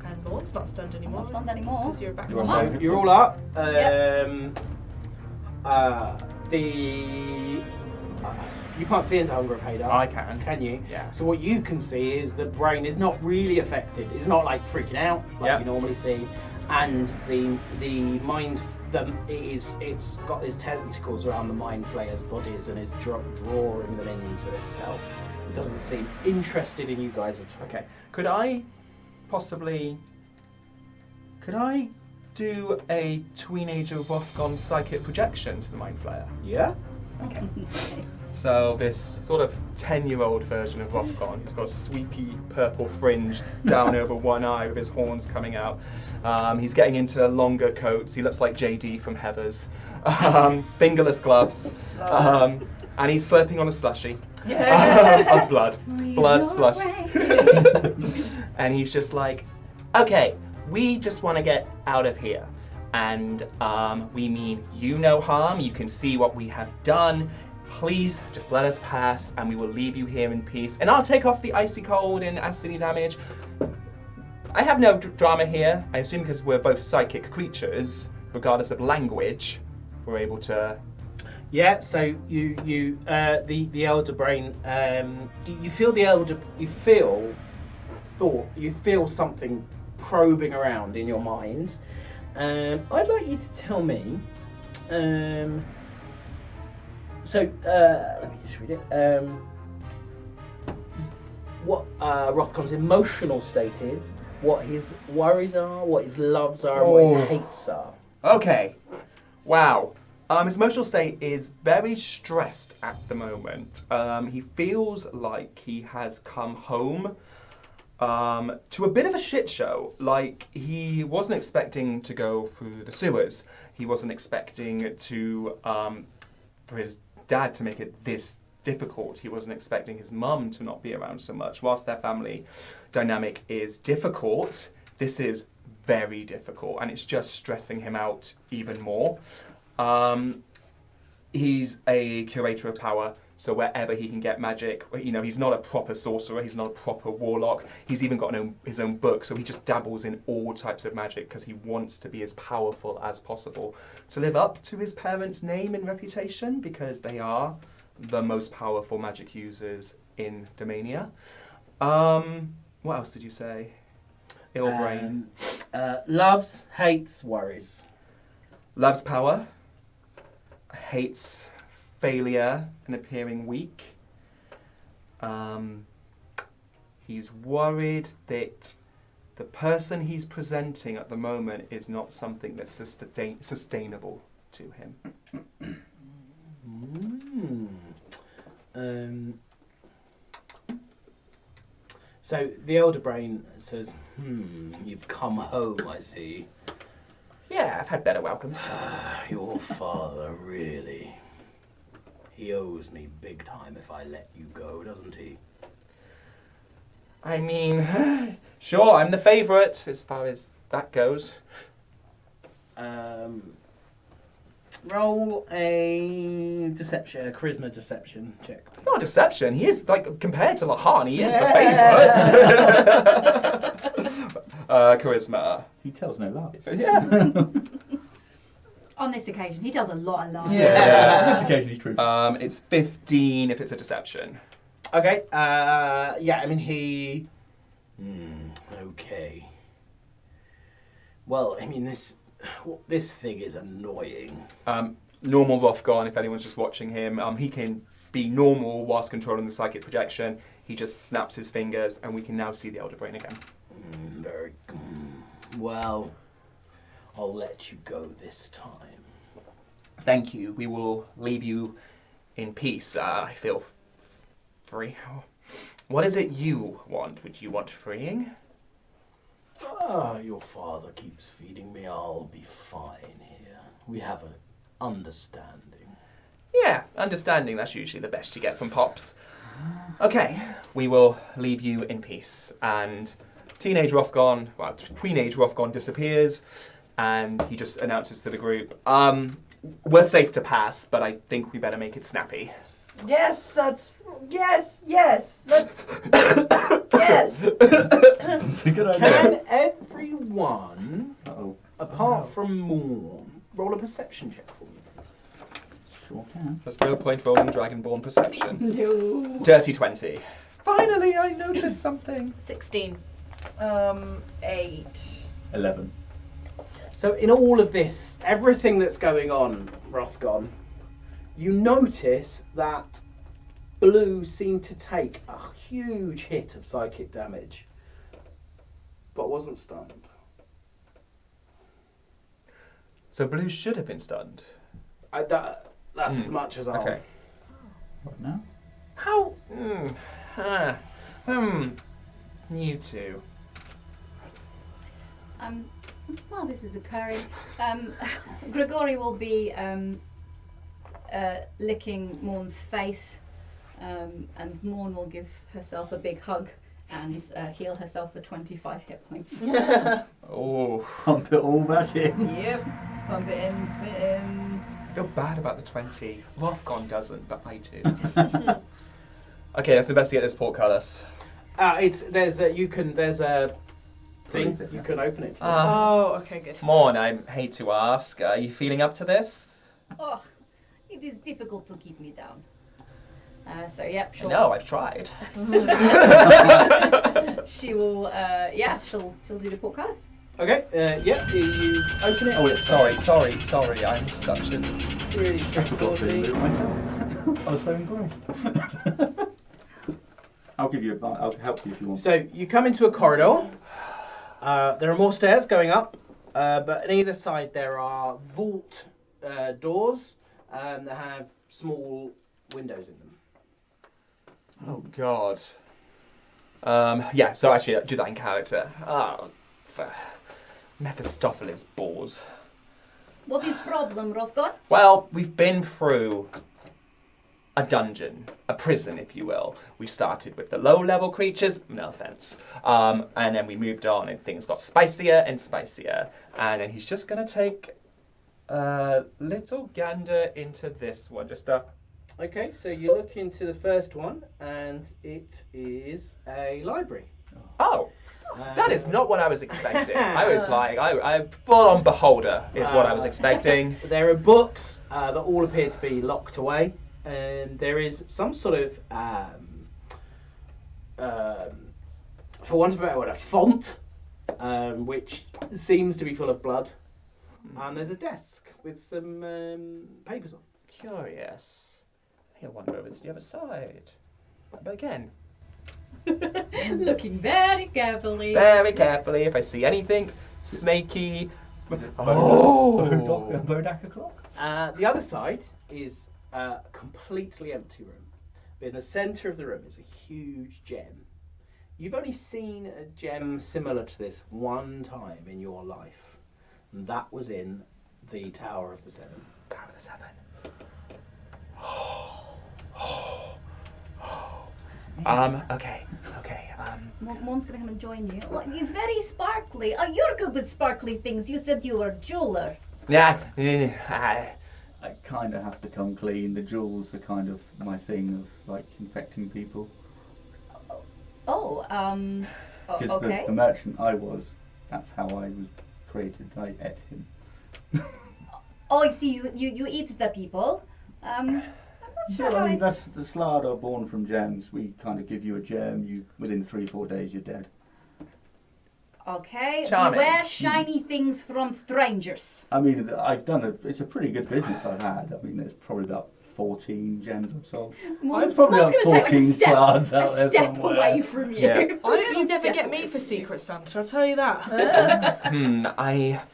And Vaughn's not stunned I'm anymore. not stunned anymore. Because you're back You're on all top. right. So you're all up. Yep. You can't see into Hunger of Hadar. I can. you? Yeah. So what you can see is the brain is not really affected. It's not like freaking out like Yep. you normally see, and the mind, it's got its tentacles around the Mind Flayers' bodies and is drawing them into itself. It doesn't seem interested in you guys at all. Okay. Could I do a teenager Rothgon psychic projection to the Mind Flayer? Yeah. Okay. Nice. So this sort of 10-year-old version of Rothgon, he's got a sweepy purple fringe down over one eye with his horns coming out. He's getting into longer coats. He looks like JD from Heathers. Fingerless gloves. And he's slurping on a slushie of blood. Blood slush. And he's just like, okay, we just want to get out of here. And we mean you no harm. You can see what we have done. Please just let us pass and we will leave you here in peace. And I'll take off the icy cold and acidity damage. I have no drama here. I assume because we're both psychic creatures, regardless of language, we're able to... Yeah, so the elder brain, you feel something probing around in your mind. I'd like you to tell me. Let me just read it. What Rothcon's emotional state is, what his worries are, what his loves are, and what his hates are. Okay. Wow. His emotional state is very stressed at the moment. He feels like he has come home to a bit of a shit show. Like, he wasn't expecting to go through the sewers. He wasn't expecting to, for his dad to make it this difficult. He wasn't expecting his mum to not be around so much. Whilst their family dynamic is difficult, this is very difficult, and it's just stressing him out even more. He's a curator of power, so wherever he can get magic, he's not a proper sorcerer, he's not a proper warlock, he's even got his own book, so he just dabbles in all types of magic because he wants to be as powerful as possible to live up to his parents' name and reputation, because they are the most powerful magic users in Domania. What else did you say? Ill brain. Loves, hates, worries. Loves power. Hates failure and appearing weak. He's worried that the person he's presenting at the moment is not something that's sustainable to him. So the elder brain says, you've come home, I see. Yeah, I've had better welcomes. Your father, really. He owes me big time if I let you go, doesn't he? I mean, sure, I'm the favourite as far as that goes. Roll a charisma deception check. Not deception, he is, compared to Lahan, he is the favourite. Charisma. He tells no lies. Yeah. On this occasion, he tells a lot of lies. Yeah. This occasion he's true. It's 15 if it's a deception. Okay, he... okay. Well, this thing is annoying. Normal Rothgon, if anyone's just watching him, he can be normal whilst controlling the psychic projection. He just snaps his fingers and we can now see the Elder Brain again. Very good. Well, I'll let you go this time. Thank you. We will leave you in peace. I feel free. What is it you want? Would you want freeing? Your father keeps feeding me. I'll be fine here. We have an understanding. Yeah, understanding. That's usually the best you get from Pops. Okay, we will leave you in peace. And teenage Rothgon disappears, and he just announces to the group, we're safe to pass, but I think we better make it snappy. Yes, yes, let's, yes. It's a good idea. Can everyone, Uh-oh. apart from Morn, roll a perception check for me, please? Sure can. There's no point rolling Dragonborn perception. No. Dirty 20. Finally, I noticed something. 16. 8. 11. So in all of this, everything that's going on, Rothgon, you notice that Blue seemed to take a huge hit of psychic damage, but wasn't stunned. So Blue should have been stunned. That's as much as I'll... Okay. What now? How? You two. While this is occurring, Grigori will be licking Morn's face, and Morn will give herself a big hug and heal herself for 25 hit points. Oh. Pump it all back in. Yep, pump it in, put it in. I feel bad about the 20. Rothgon doesn't, but I do. Okay, let's investigate this portcullis. There's a thing that you can open it. Okay, good. Morn, I hate to ask, are you feeling up to this? Oh, it is difficult to keep me down. So, yep, sure. No, I've tried. She will, she'll do the portcullis. Okay, you open it. Oh, yeah. Sorry, I'm such a... Really I forgot to do it myself. I was so engrossed. I'll help you if you want. So you come into a corridor. There are more stairs going up, but on either side there are vault doors that have small windows in them. Oh God. Yeah. So actually, do that in character. Oh, Mephistopheles balls. What is problem, Rothgon? Well, we've been through a dungeon, a prison, if you will. We started with the low-level creatures, no offense, and then we moved on, and things got spicier and spicier. And then he's just gonna take a little gander into this one, just a. Okay, so you look into the first one, and it is a library. Oh, that is not what I was expecting. I was like, I full-on beholder is what I was expecting. There are books that all appear to be locked away, and there is some sort of, for want of a better word, a font, which seems to be full of blood. And there's a desk with some papers on. Curious. I wonder if it's the other side. But again, Looking very carefully. very carefully. If I see anything snaky. Was it Oh. Bodak o'clock? The other side is a completely empty room. But in the centre of the room is a huge gem. You've only seen a gem similar to this one time in your life. And that was in the Tower of the Seven. Tower of the Seven. Okay. Mon's gonna come and join you. Oh, he's very sparkly. Oh, you're good with sparkly things. You said you were a jeweler. Yeah. I kind of have to come clean. The jewels are kind of my thing of like infecting people. Because okay. the merchant I was, that's how I was created. I ate him. Oh, I see. You eat the people. I'm not sure. Well, I mean, how that's the Slard are born from gems. We kind of give you a gem. You within 3-4 days you're dead. Okay. Charming. Beware shiny things from strangers. I mean, it's a pretty good business I've had. I mean, there's probably about 14 gems I've sold. There's probably about 14 Slards out there step somewhere. away from you. Yeah. I hope you never Step get me away for from you. Secret Santa, I'll tell you that.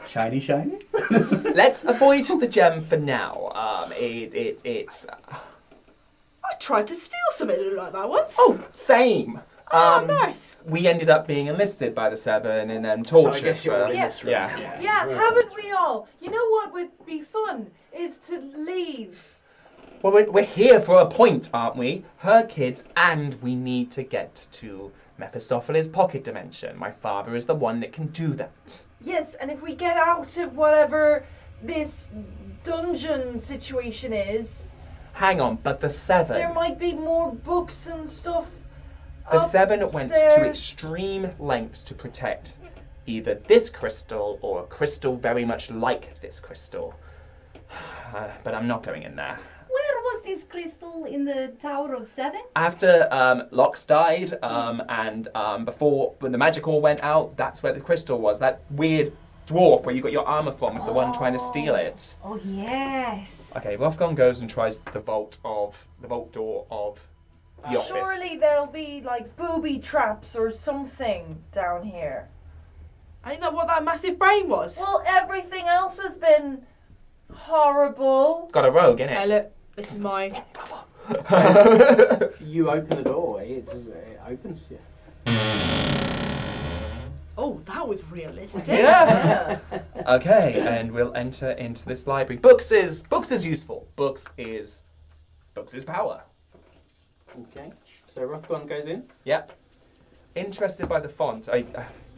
Shiny, shiny. Let's avoid the gem for now. It's. I tried to steal something that looked like that once. Oh, same. Nice. We ended up being enlisted by the Seven and then So I tortured. guess you're all in Yeah. this room. Yeah. Yeah, haven't we all? You know what would be fun is to leave. Well, we're here for a point, aren't we? Her kids, and we need to get to Mephistopheles' pocket dimension. My father is the one that can do that. Yes, and if we get out of whatever this dungeon situation is, Hang on, but the Seven. there might be more books and stuff. The Seven went to upstairs. extreme lengths to protect either this crystal or a crystal very much like this crystal. But I'm not going in there. Where was this crystal in the Tower of Seven? After Lox died, and before when the magic all went out, that's where the crystal was. That weird dwarf where you got your armor from was the one trying to steal it. Oh yes. Okay, Rothgon goes and tries the vault door of the office. Surely there'll be like booby traps or something down here. Ain't that what that massive brain was? Well, everything else has been horrible. Got a rogue in Hey, it. look, this is mine. You open the door, it opens. Yeah. Oh, that was realistic. Yeah. Okay, and we'll enter into this library. Books is useful. Books is power. Okay. So Rothgon goes in. Yep. Interested by the font. I'm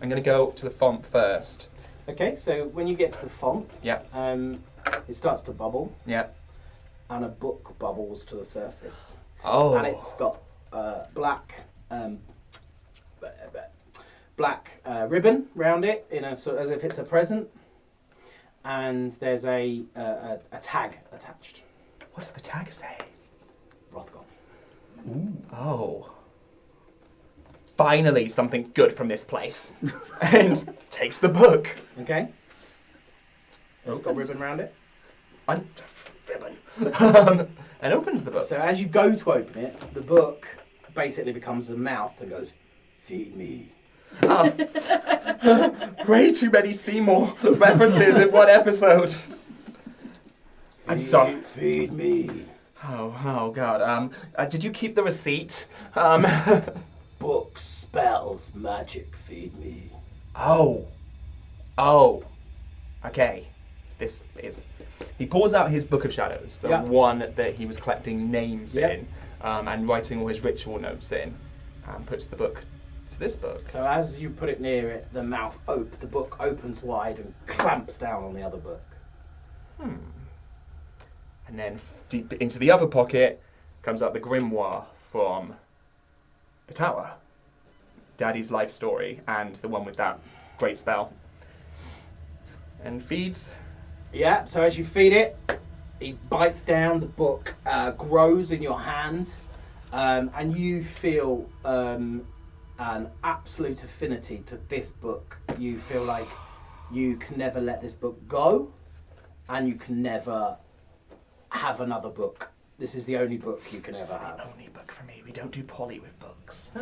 going to go to the font first. Okay. So when you get to the font, Yep. it starts to bubble, Yep. and a book bubbles to the surface, Oh. and it's got black ribbon round it, sort of as if it's a present, and there's a tag attached. What's the tag say? Rothgon. Oh. Finally, something good from this place. And takes the book. Okay. It's got Opens. ribbon round it. Ribbon. And opens the book. So as you go to open it, the book basically becomes a mouth and goes, "Feed me." Way too many Seymour references in one episode. I'm sorry. Feed me. Oh God. Did you keep the receipt? Books, spells, magic, feed me. Oh. Okay. This is. He pulls out his Book of Shadows, the one that he was collecting names in, and writing all his ritual notes in, and puts the book to this book. So as you put it near it, the book opens wide and clamps down on the other book. And then deep into the other pocket comes out the grimoire from the tower. Daddy's life story and the one with that great spell. And feeds. Yeah, so as you feed it, he bites down, the book grows in your hand, and you feel an absolute affinity to this book. You feel like you can never let this book go, and you can never have another book. This is the only book you can ever have. The only book for me. We don't do poly with books. We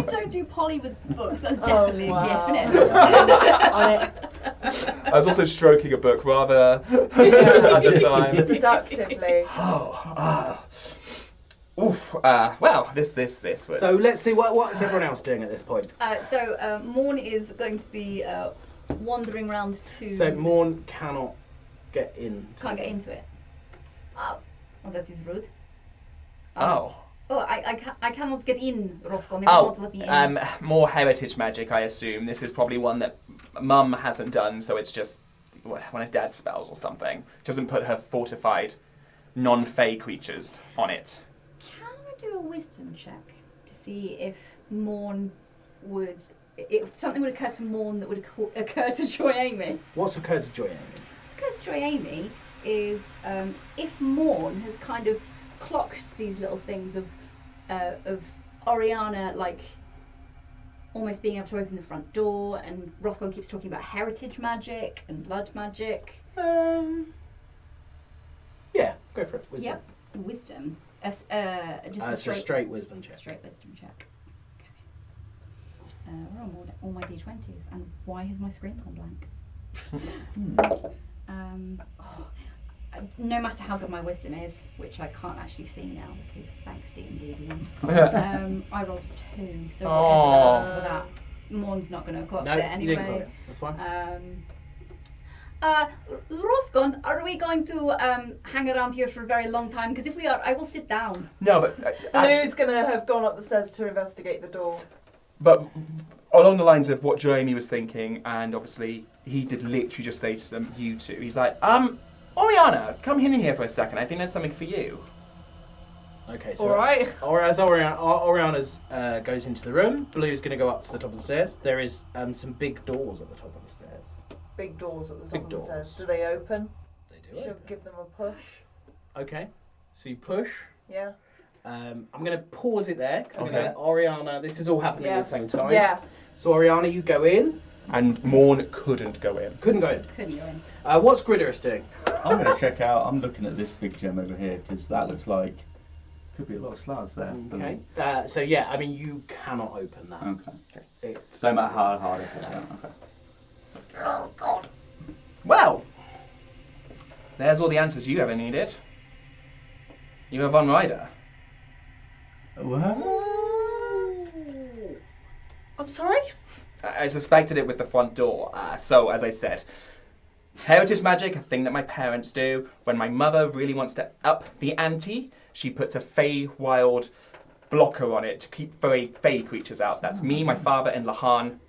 don't do poly with books. That's definitely a gift, isn't it? I was also stroking a book rather at the time. Seductively. Well, this was. So let's see what's everyone else doing at this point. So Morn is going to be wandering around to. So Morn cannot get in. Can't get into it. Oh, that is rude. Oh, I cannot get in, Roscoe. They will not let me in. More heritage magic, I assume. This is probably one that Mum hasn't done, so it's just one of Dad's spells or something. She doesn't put her fortified, non-fey creatures on it. Can I do a wisdom check to see if Morn would... If something would occur to Morn that would occur to Joy Amy? What's occurred to Joy Amy? What's occurred to Joy Amy is if Morn has kind of clocked these little things of Oriana, like almost being able to open the front door, and Rothgon keeps talking about heritage magic and blood magic. Yeah, go for it. Wisdom. Yep, wisdom. Just It's a straight wisdom check. Straight wisdom check. Okay. We're on all my d20s, and why has my screen gone blank? No matter how good my wisdom is, which I can't actually see now because thanks D&D everyone, I rolled a 2, so whatever with that, Morn's not going to clock it anyway. You didn't clock it. That's fine. Rothgon, are we going to hang around here for a very long time? Because if we are, I will sit down. No, but Blue's going to have gone up the stairs to investigate the door. But along the lines of what Joe Amy was thinking, and obviously he did literally just say to them, you two, he's like, Oriana, come in here for a second. I think there's something for you. Okay, so Alright. As Oriana's goes into the room, Blue's going to go up to the top of the stairs. There is some big doors at the top of the stairs. Big doors at the top Big of the doors. stairs. Do they open? They do She'll open. give them a push. Okay, so you push. Yeah. I'm going to pause it there because I'm Okay. going to let Oriana. This is all happening at the same time. Yeah. So Oriana, you go in. And Morn couldn't go in. Couldn't go in. Couldn't go in. What's Gridderus doing? I'm going to check out. I'm looking at this big gem over here because that looks like could be a lot of slabs there. Okay. So yeah, I mean you cannot open that. Okay. It's No matter how hard it is. Yeah. Okay. Oh, God. Well, there's all the answers you ever needed. You have Vaughn Ryder. What? I'm sorry? I suspected it with the front door. So, as I said, heritage magic, a thing that my parents do. When my mother really wants to up the ante, she puts a Fey-wild blocker on it to keep Fey creatures out. That's me, my father, and Lahan,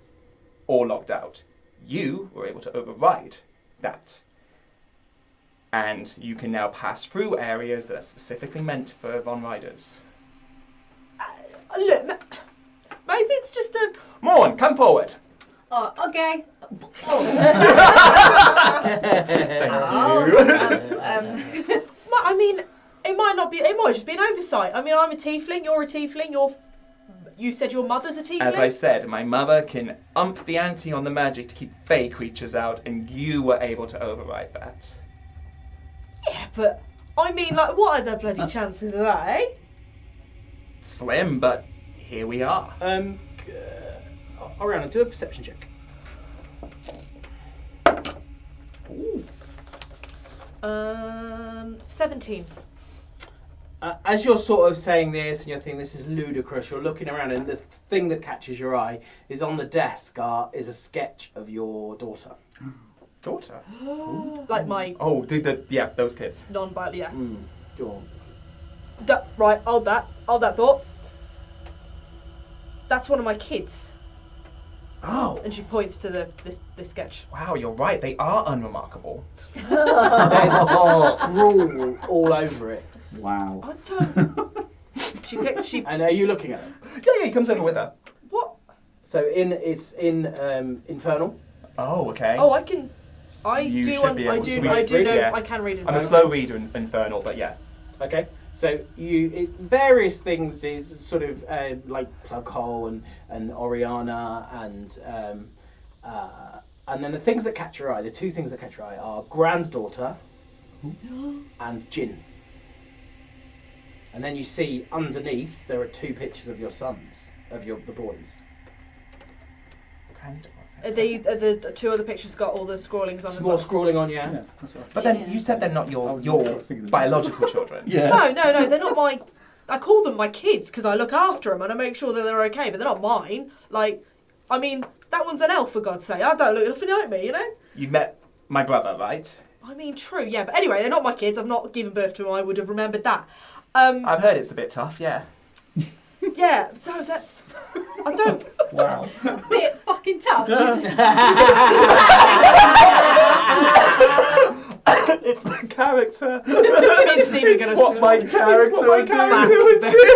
all locked out. You were able to override that. And you can now pass through areas that are specifically meant for Von Riders. Look, maybe it's just a... Morn, come forward. Oh, okay. I mean, it might not be... It might just be an oversight. I mean, I'm a tiefling, you're a tiefling, you said your mother's a tiefling? As I said, my mother can ump the ante on the magic to keep Fey creatures out, and you were able to override that. Yeah, but... I mean, like, what are the bloody chances of that, eh? Slim, but here we are. Oriana, do a perception check. Ooh. 17. As you're sort of saying this and you're thinking this is ludicrous, you're looking around and the thing that catches your eye is on the desk is a sketch of your daughter. Daughter? Like my Oh, those kids. non-bio, yeah. Go on. Right, hold that thought. That's one of my kids. Oh. And she points to this sketch. Wow, you're right. They are unremarkable. There's scrawl all over it. Wow. I don't. She. And are you looking at it? Yeah, he comes over with her. What? So it's in Infernal. Oh, okay. Oh, I can. I You do. should be able to I read do it, know. yeah. I can read it. I'm a slow reader in Infernal, but yeah. Okay. So various things is sort of like plug hole and Oriana and then the things that catch your eye. The two things that catch your eye are granddaughter and Jin. And then you see underneath there are two pictures of your sons, of the boys. The two other pictures got all the scrawlings on as Some more well. scrolling on, yeah. Yeah, that's right. But then you said they're not your thinking the- biological children. Yeah. No, they're not my. I call them my kids because I look after them and I make sure that they're okay, but they're not mine. Like, I mean, that one's an elf for God's sake. I don't look nothing like me, you know. You met my brother, right? I mean, true, yeah. But anyway, they're not my kids. I've not given birth to them. I would have remembered that. I've heard it's a bit tough, yeah. Yeah, no, that. I don't. Wow. Bit fucking tough. It's the character. Me and Steve are going to what my character would do.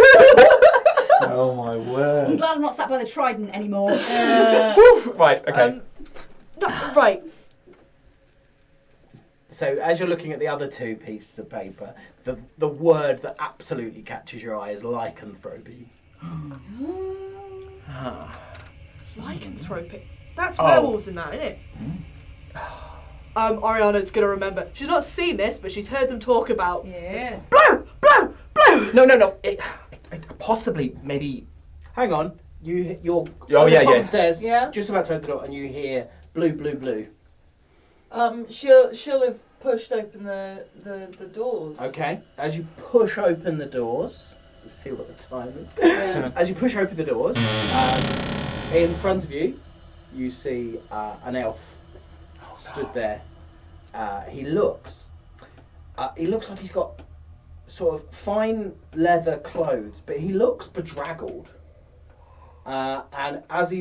Oh my I'm word. glad I'm not sat by the trident anymore. Right, okay. No, right. So as you're looking at the other two pieces of paper, the word that absolutely catches your eye is lycanthropy. Lycanthropy. That's werewolves in that, isn't it? Ariana's going to remember. She's not seen this, but she's heard them talk about. Yeah. Blow! Blow! Blow! No. It possibly, maybe. Hang on, you're Oh, at the yeah, top yeah. of the stairs, Yeah. just about to open the door, and you hear blue, blue, blue. She'll have pushed open the doors. Okay, as you push open the doors, let's see what the time is. Yeah. As you push open the doors, in front of you, you see an elf stood there. He looks like he's got sort of fine leather clothes, but he looks bedraggled. And as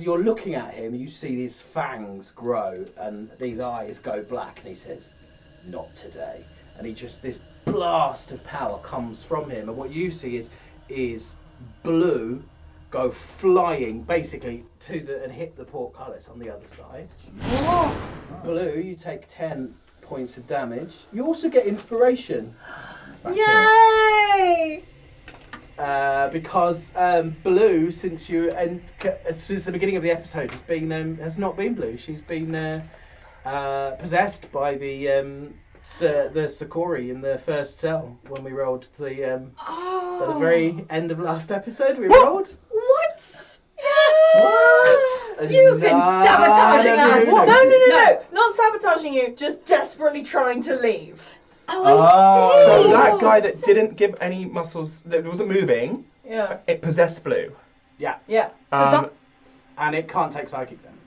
you're looking at him, you see these fangs grow and these eyes go black, and he says, "Not today." And this blast of power comes from him, and what you see is blue go flying basically and hit the portcullis on the other side. Blue, you take 10 points of damage. You also get inspiration. Yay! Because Blue, since the beginning of the episode, has not been blue. She's been possessed by the Sakori in the first cell when we rolled at the very end of last episode. We rolled. What? What? You've been sabotaging us. No, not sabotaging you, just desperately trying to leave. Oh, I see. So that guy that didn't give any muscles, that wasn't moving, Yeah. it possessed Blue. Yeah, Yeah. and it can't take psychic damage.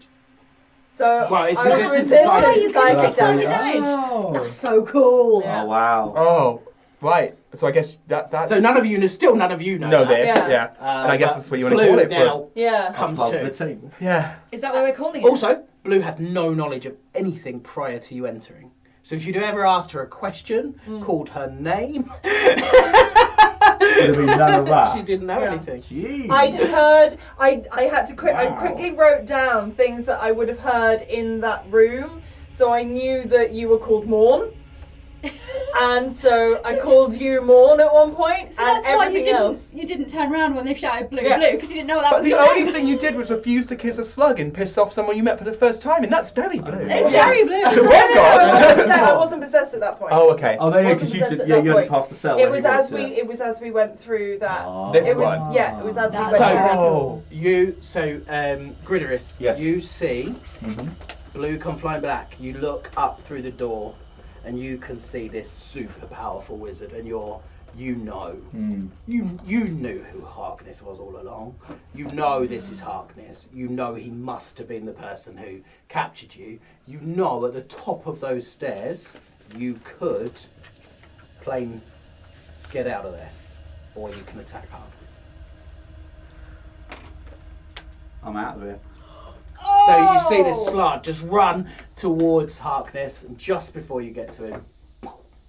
So Well, it's I was resistant to resistant to psychic. psychic Psychic damage. damage. That's so cool. Yeah. Oh wow. Oh, right. So I guess that's... So none of you know know that. this, Yeah. yeah. And I guess but that's what you want to Blue call it now Yeah. comes Above to. the table. Yeah. Is that what we're calling it? Also, Blue had no knowledge of anything prior to you entering. So if you'd ever asked her a question, called her name, Would have been none of that. she didn't know Yeah. anything. Jeez. I'd heard. I had to I Wow. quickly wrote down things that I would have heard in that room, so I knew that you were called Morn, and so I called you Morn at one point, So and that's why everything else. you didn't turn around when they shouted blue, Yeah. blue, because you didn't know what that But was the your only name. thing you did was refuse to kiss a slug and piss off someone you met for the first time, and that's very Blue. It's very blue. To No, what God? I wasn't possessed at that point. Oh, okay. Oh, there you go. Wasn't Because you possessed said, at yeah, that you hadn't point. passed the cell. It was as we went through that. This It was one. yeah. It was as we went So- through that. Oh. Grideris, Yes. you see Mhm. Blue come flying back. You look up through the door, and you can see this super powerful wizard, and you know who Harkness was all along. You know this is Harkness. You know he must have been the person who captured you. You know at the top of those stairs you could plain get out of there, or you can attack Harkness. I'm out of here. So you see this slug just run towards Harkness, and just before you get to him,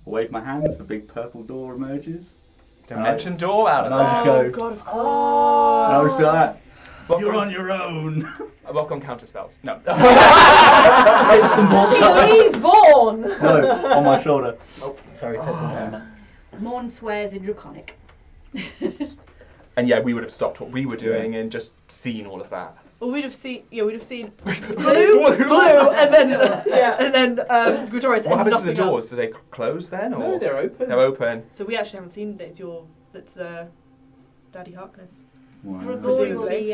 Wave my hands, a big purple door emerges. Dimension door out of And I just go, God, of course. and I'll just be like, Rough you're gone- on your own. Rough gone counter spells. No. Does he leave Vaughn? No, on my shoulder. oh, sorry, take one. Morn swears in Draconic. And yeah, we would have stopped what we were doing and just seen all of that. Well, we'd have seen blue, and then Gregorius. What and happens to the nothing doors? else. Do they close then, or No, they're open. they're open? So we actually haven't seen it. It's Daddy Harkness. Wow. Gregory will Presumably.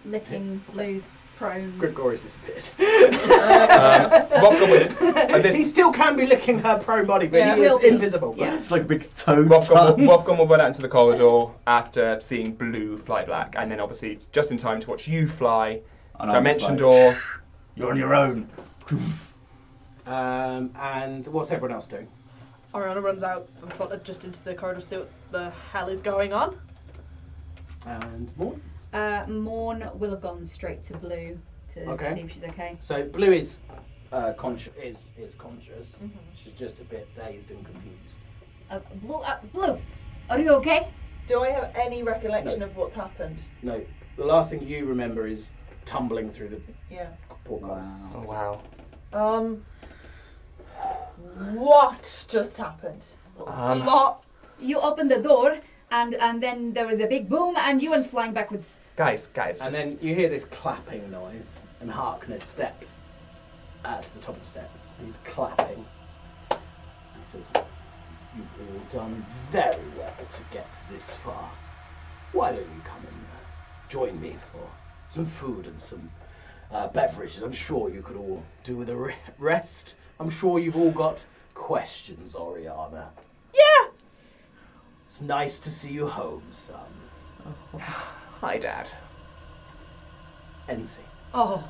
be licking Blue's prone. Gregorius disappeared. Rough gone with this. He still can be licking her prone body, but Yeah, he is he'll be. invisible. Yeah. It's like a big toad. Rough tongue. gone will run out into the corridor after seeing Blue fly black, and then obviously just in time to watch you fly. And I'm just Dimension like, door. You're on your own. And what's everyone else doing? Ariana runs out just into the corridor to see what the hell is going on. And more. Morn will have gone straight to Blue to Okay. see if she's okay. So Blue is conscious. Is conscious. She's just a bit dazed and confused. Blue, are you okay? Do I have any recollection No. of what's happened? No, the last thing you remember is tumbling through the Yeah. portcullis. Oh wow. What just happened? A lot. You opened the door, and then there was a big boom, and you went flying backwards. Guys, And just then you hear this clapping noise, and Harkness steps to the top of the steps. He's clapping. He says, "You've all done very well to get this far. Why don't you come and join me for some food and some beverages? I'm sure you could all do with a rest. I'm sure you've all got questions, Oriana." Yeah. "It's nice to see you home, son." hi, Dad. NC. Oh.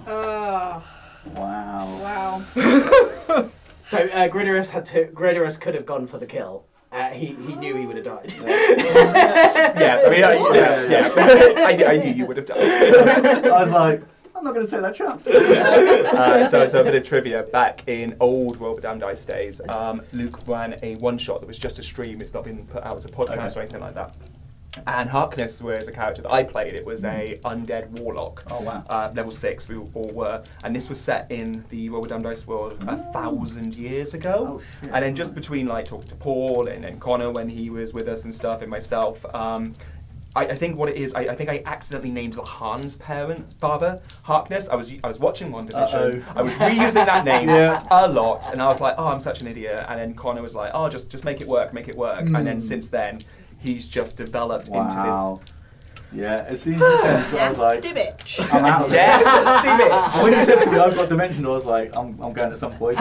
Wow. Wow. So Gregorius could have gone for the kill. He knew he would have died. Yeah, I mean, I knew you would have done. I was like, I'm not going to take that chance. So a bit of trivia. Back in old Roll the Damn Dice days, Luke ran a one-shot that was just a stream. It's not been put out as a podcast or anything like that. And Harkness was a character that I played. It was a undead warlock. Oh, wow. Level 6 we all were. And this was set in the Roll the Damn Dice world 1,000 years ago. Oh, shit. And then just between like talking to Paul and Connor when he was with us and stuff, and myself, I think what it is, I think I accidentally named Lahan's father Harkness. I was watching One Division. I was reusing that name a lot, and I was like, oh, I'm such an idiot. And then Connor was like, oh, just make it work. And then since then, he's just developed into this. Yeah, as soon as you said it, I was like, bitch. I'm out of Yes, it. damn it. And when you said to me, I've got dimension, I was like, I'm going at some point.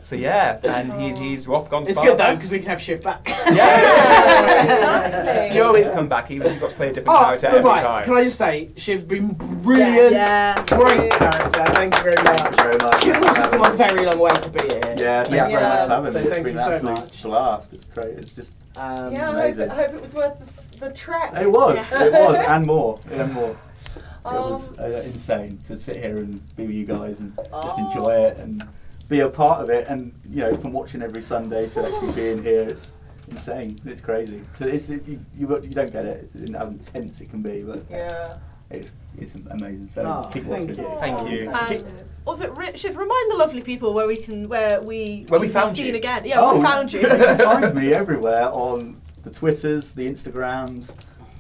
So yeah, and he's Roth gone. It's good though because we can have Shiv back. Yeah. Exactly. You always come back, even if you've got to play a different character every right. time. Can I just say, Shiv's been brilliant. Yeah. Great character. Thank you very much. Very much. Shiv has come a very long way to be here. Yeah, thank you very much for having So me. It's thank been you an so absolute much. blast. It's great. It's just Yeah, amazing. I hope it was worth the trek. It was, and more, and more. It Um, was insane to sit here and be with you guys and just enjoy it and be a part of it. And you know, from watching every Sunday to actually being here, it's insane. It's crazy. So you don't get it in how intense it can be, but Yeah. it's amazing. So keep watching. Thank you. And also, Shiv, remind the lovely people where we can found seen you. again. Yeah, where we found you. You can find me everywhere on the Twitters, the Instagrams,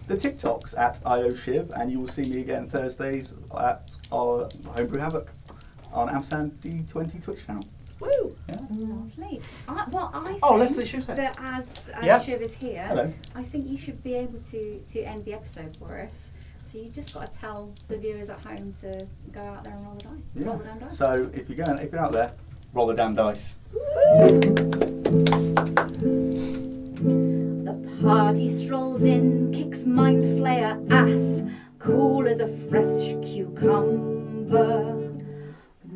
the TikToks at IOShiv, and you will see me again Thursdays at our Homebrew Havoc on Amsan D20 Twitch channel. Woo! Yeah. Lovely. I think Leslie, Shiv said. that as Yeah. Shiv is here, Hello. I think you should be able to end the episode for us. So you just got to tell the viewers at home to go out there and roll the dice. Yeah. Roll the damn dice. So if you're out there, roll the damn dice. The party strolls in, kicks Mind Flayer ass, cool as a fresh cucumber.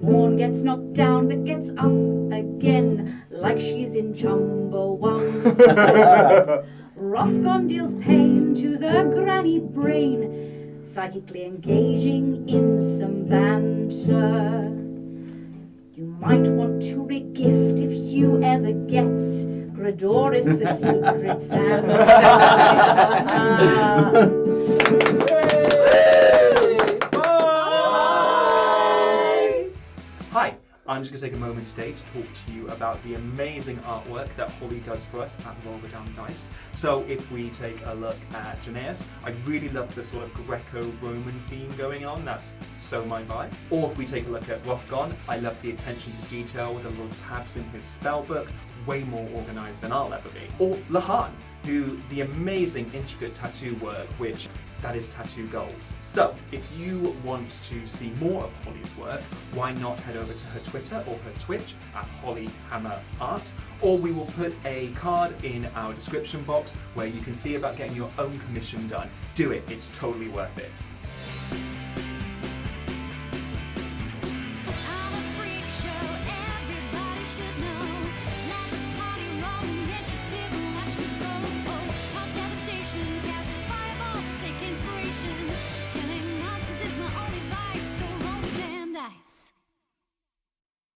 Morn gets knocked down but gets up again, like she's in Chumbawamba. Rothgon deals pain to the granny brain, psychically engaging in some banter. You might want to regift if you ever get Gradoris for Secret Santa. Hi, I'm just going to take a moment today to talk to you about the amazing artwork that Holly does for us at Roll the Damn Dice. So if we take a look at Janaeus, I really love the sort of Greco-Roman theme going on, that's so my vibe. Or if we take a look at Rothgon, I love the attention to detail with the little tabs in his spellbook, way more organised than I'll ever be. Or Lahan, who the amazing intricate tattoo work, which that is tattoo goals. So if you want to see more of Holly's work, why not head over to her Twitter or her Twitch at HollyHammerArt, or we will put a card in our description box where you can see about getting your own commission done. Do it, it's totally worth it.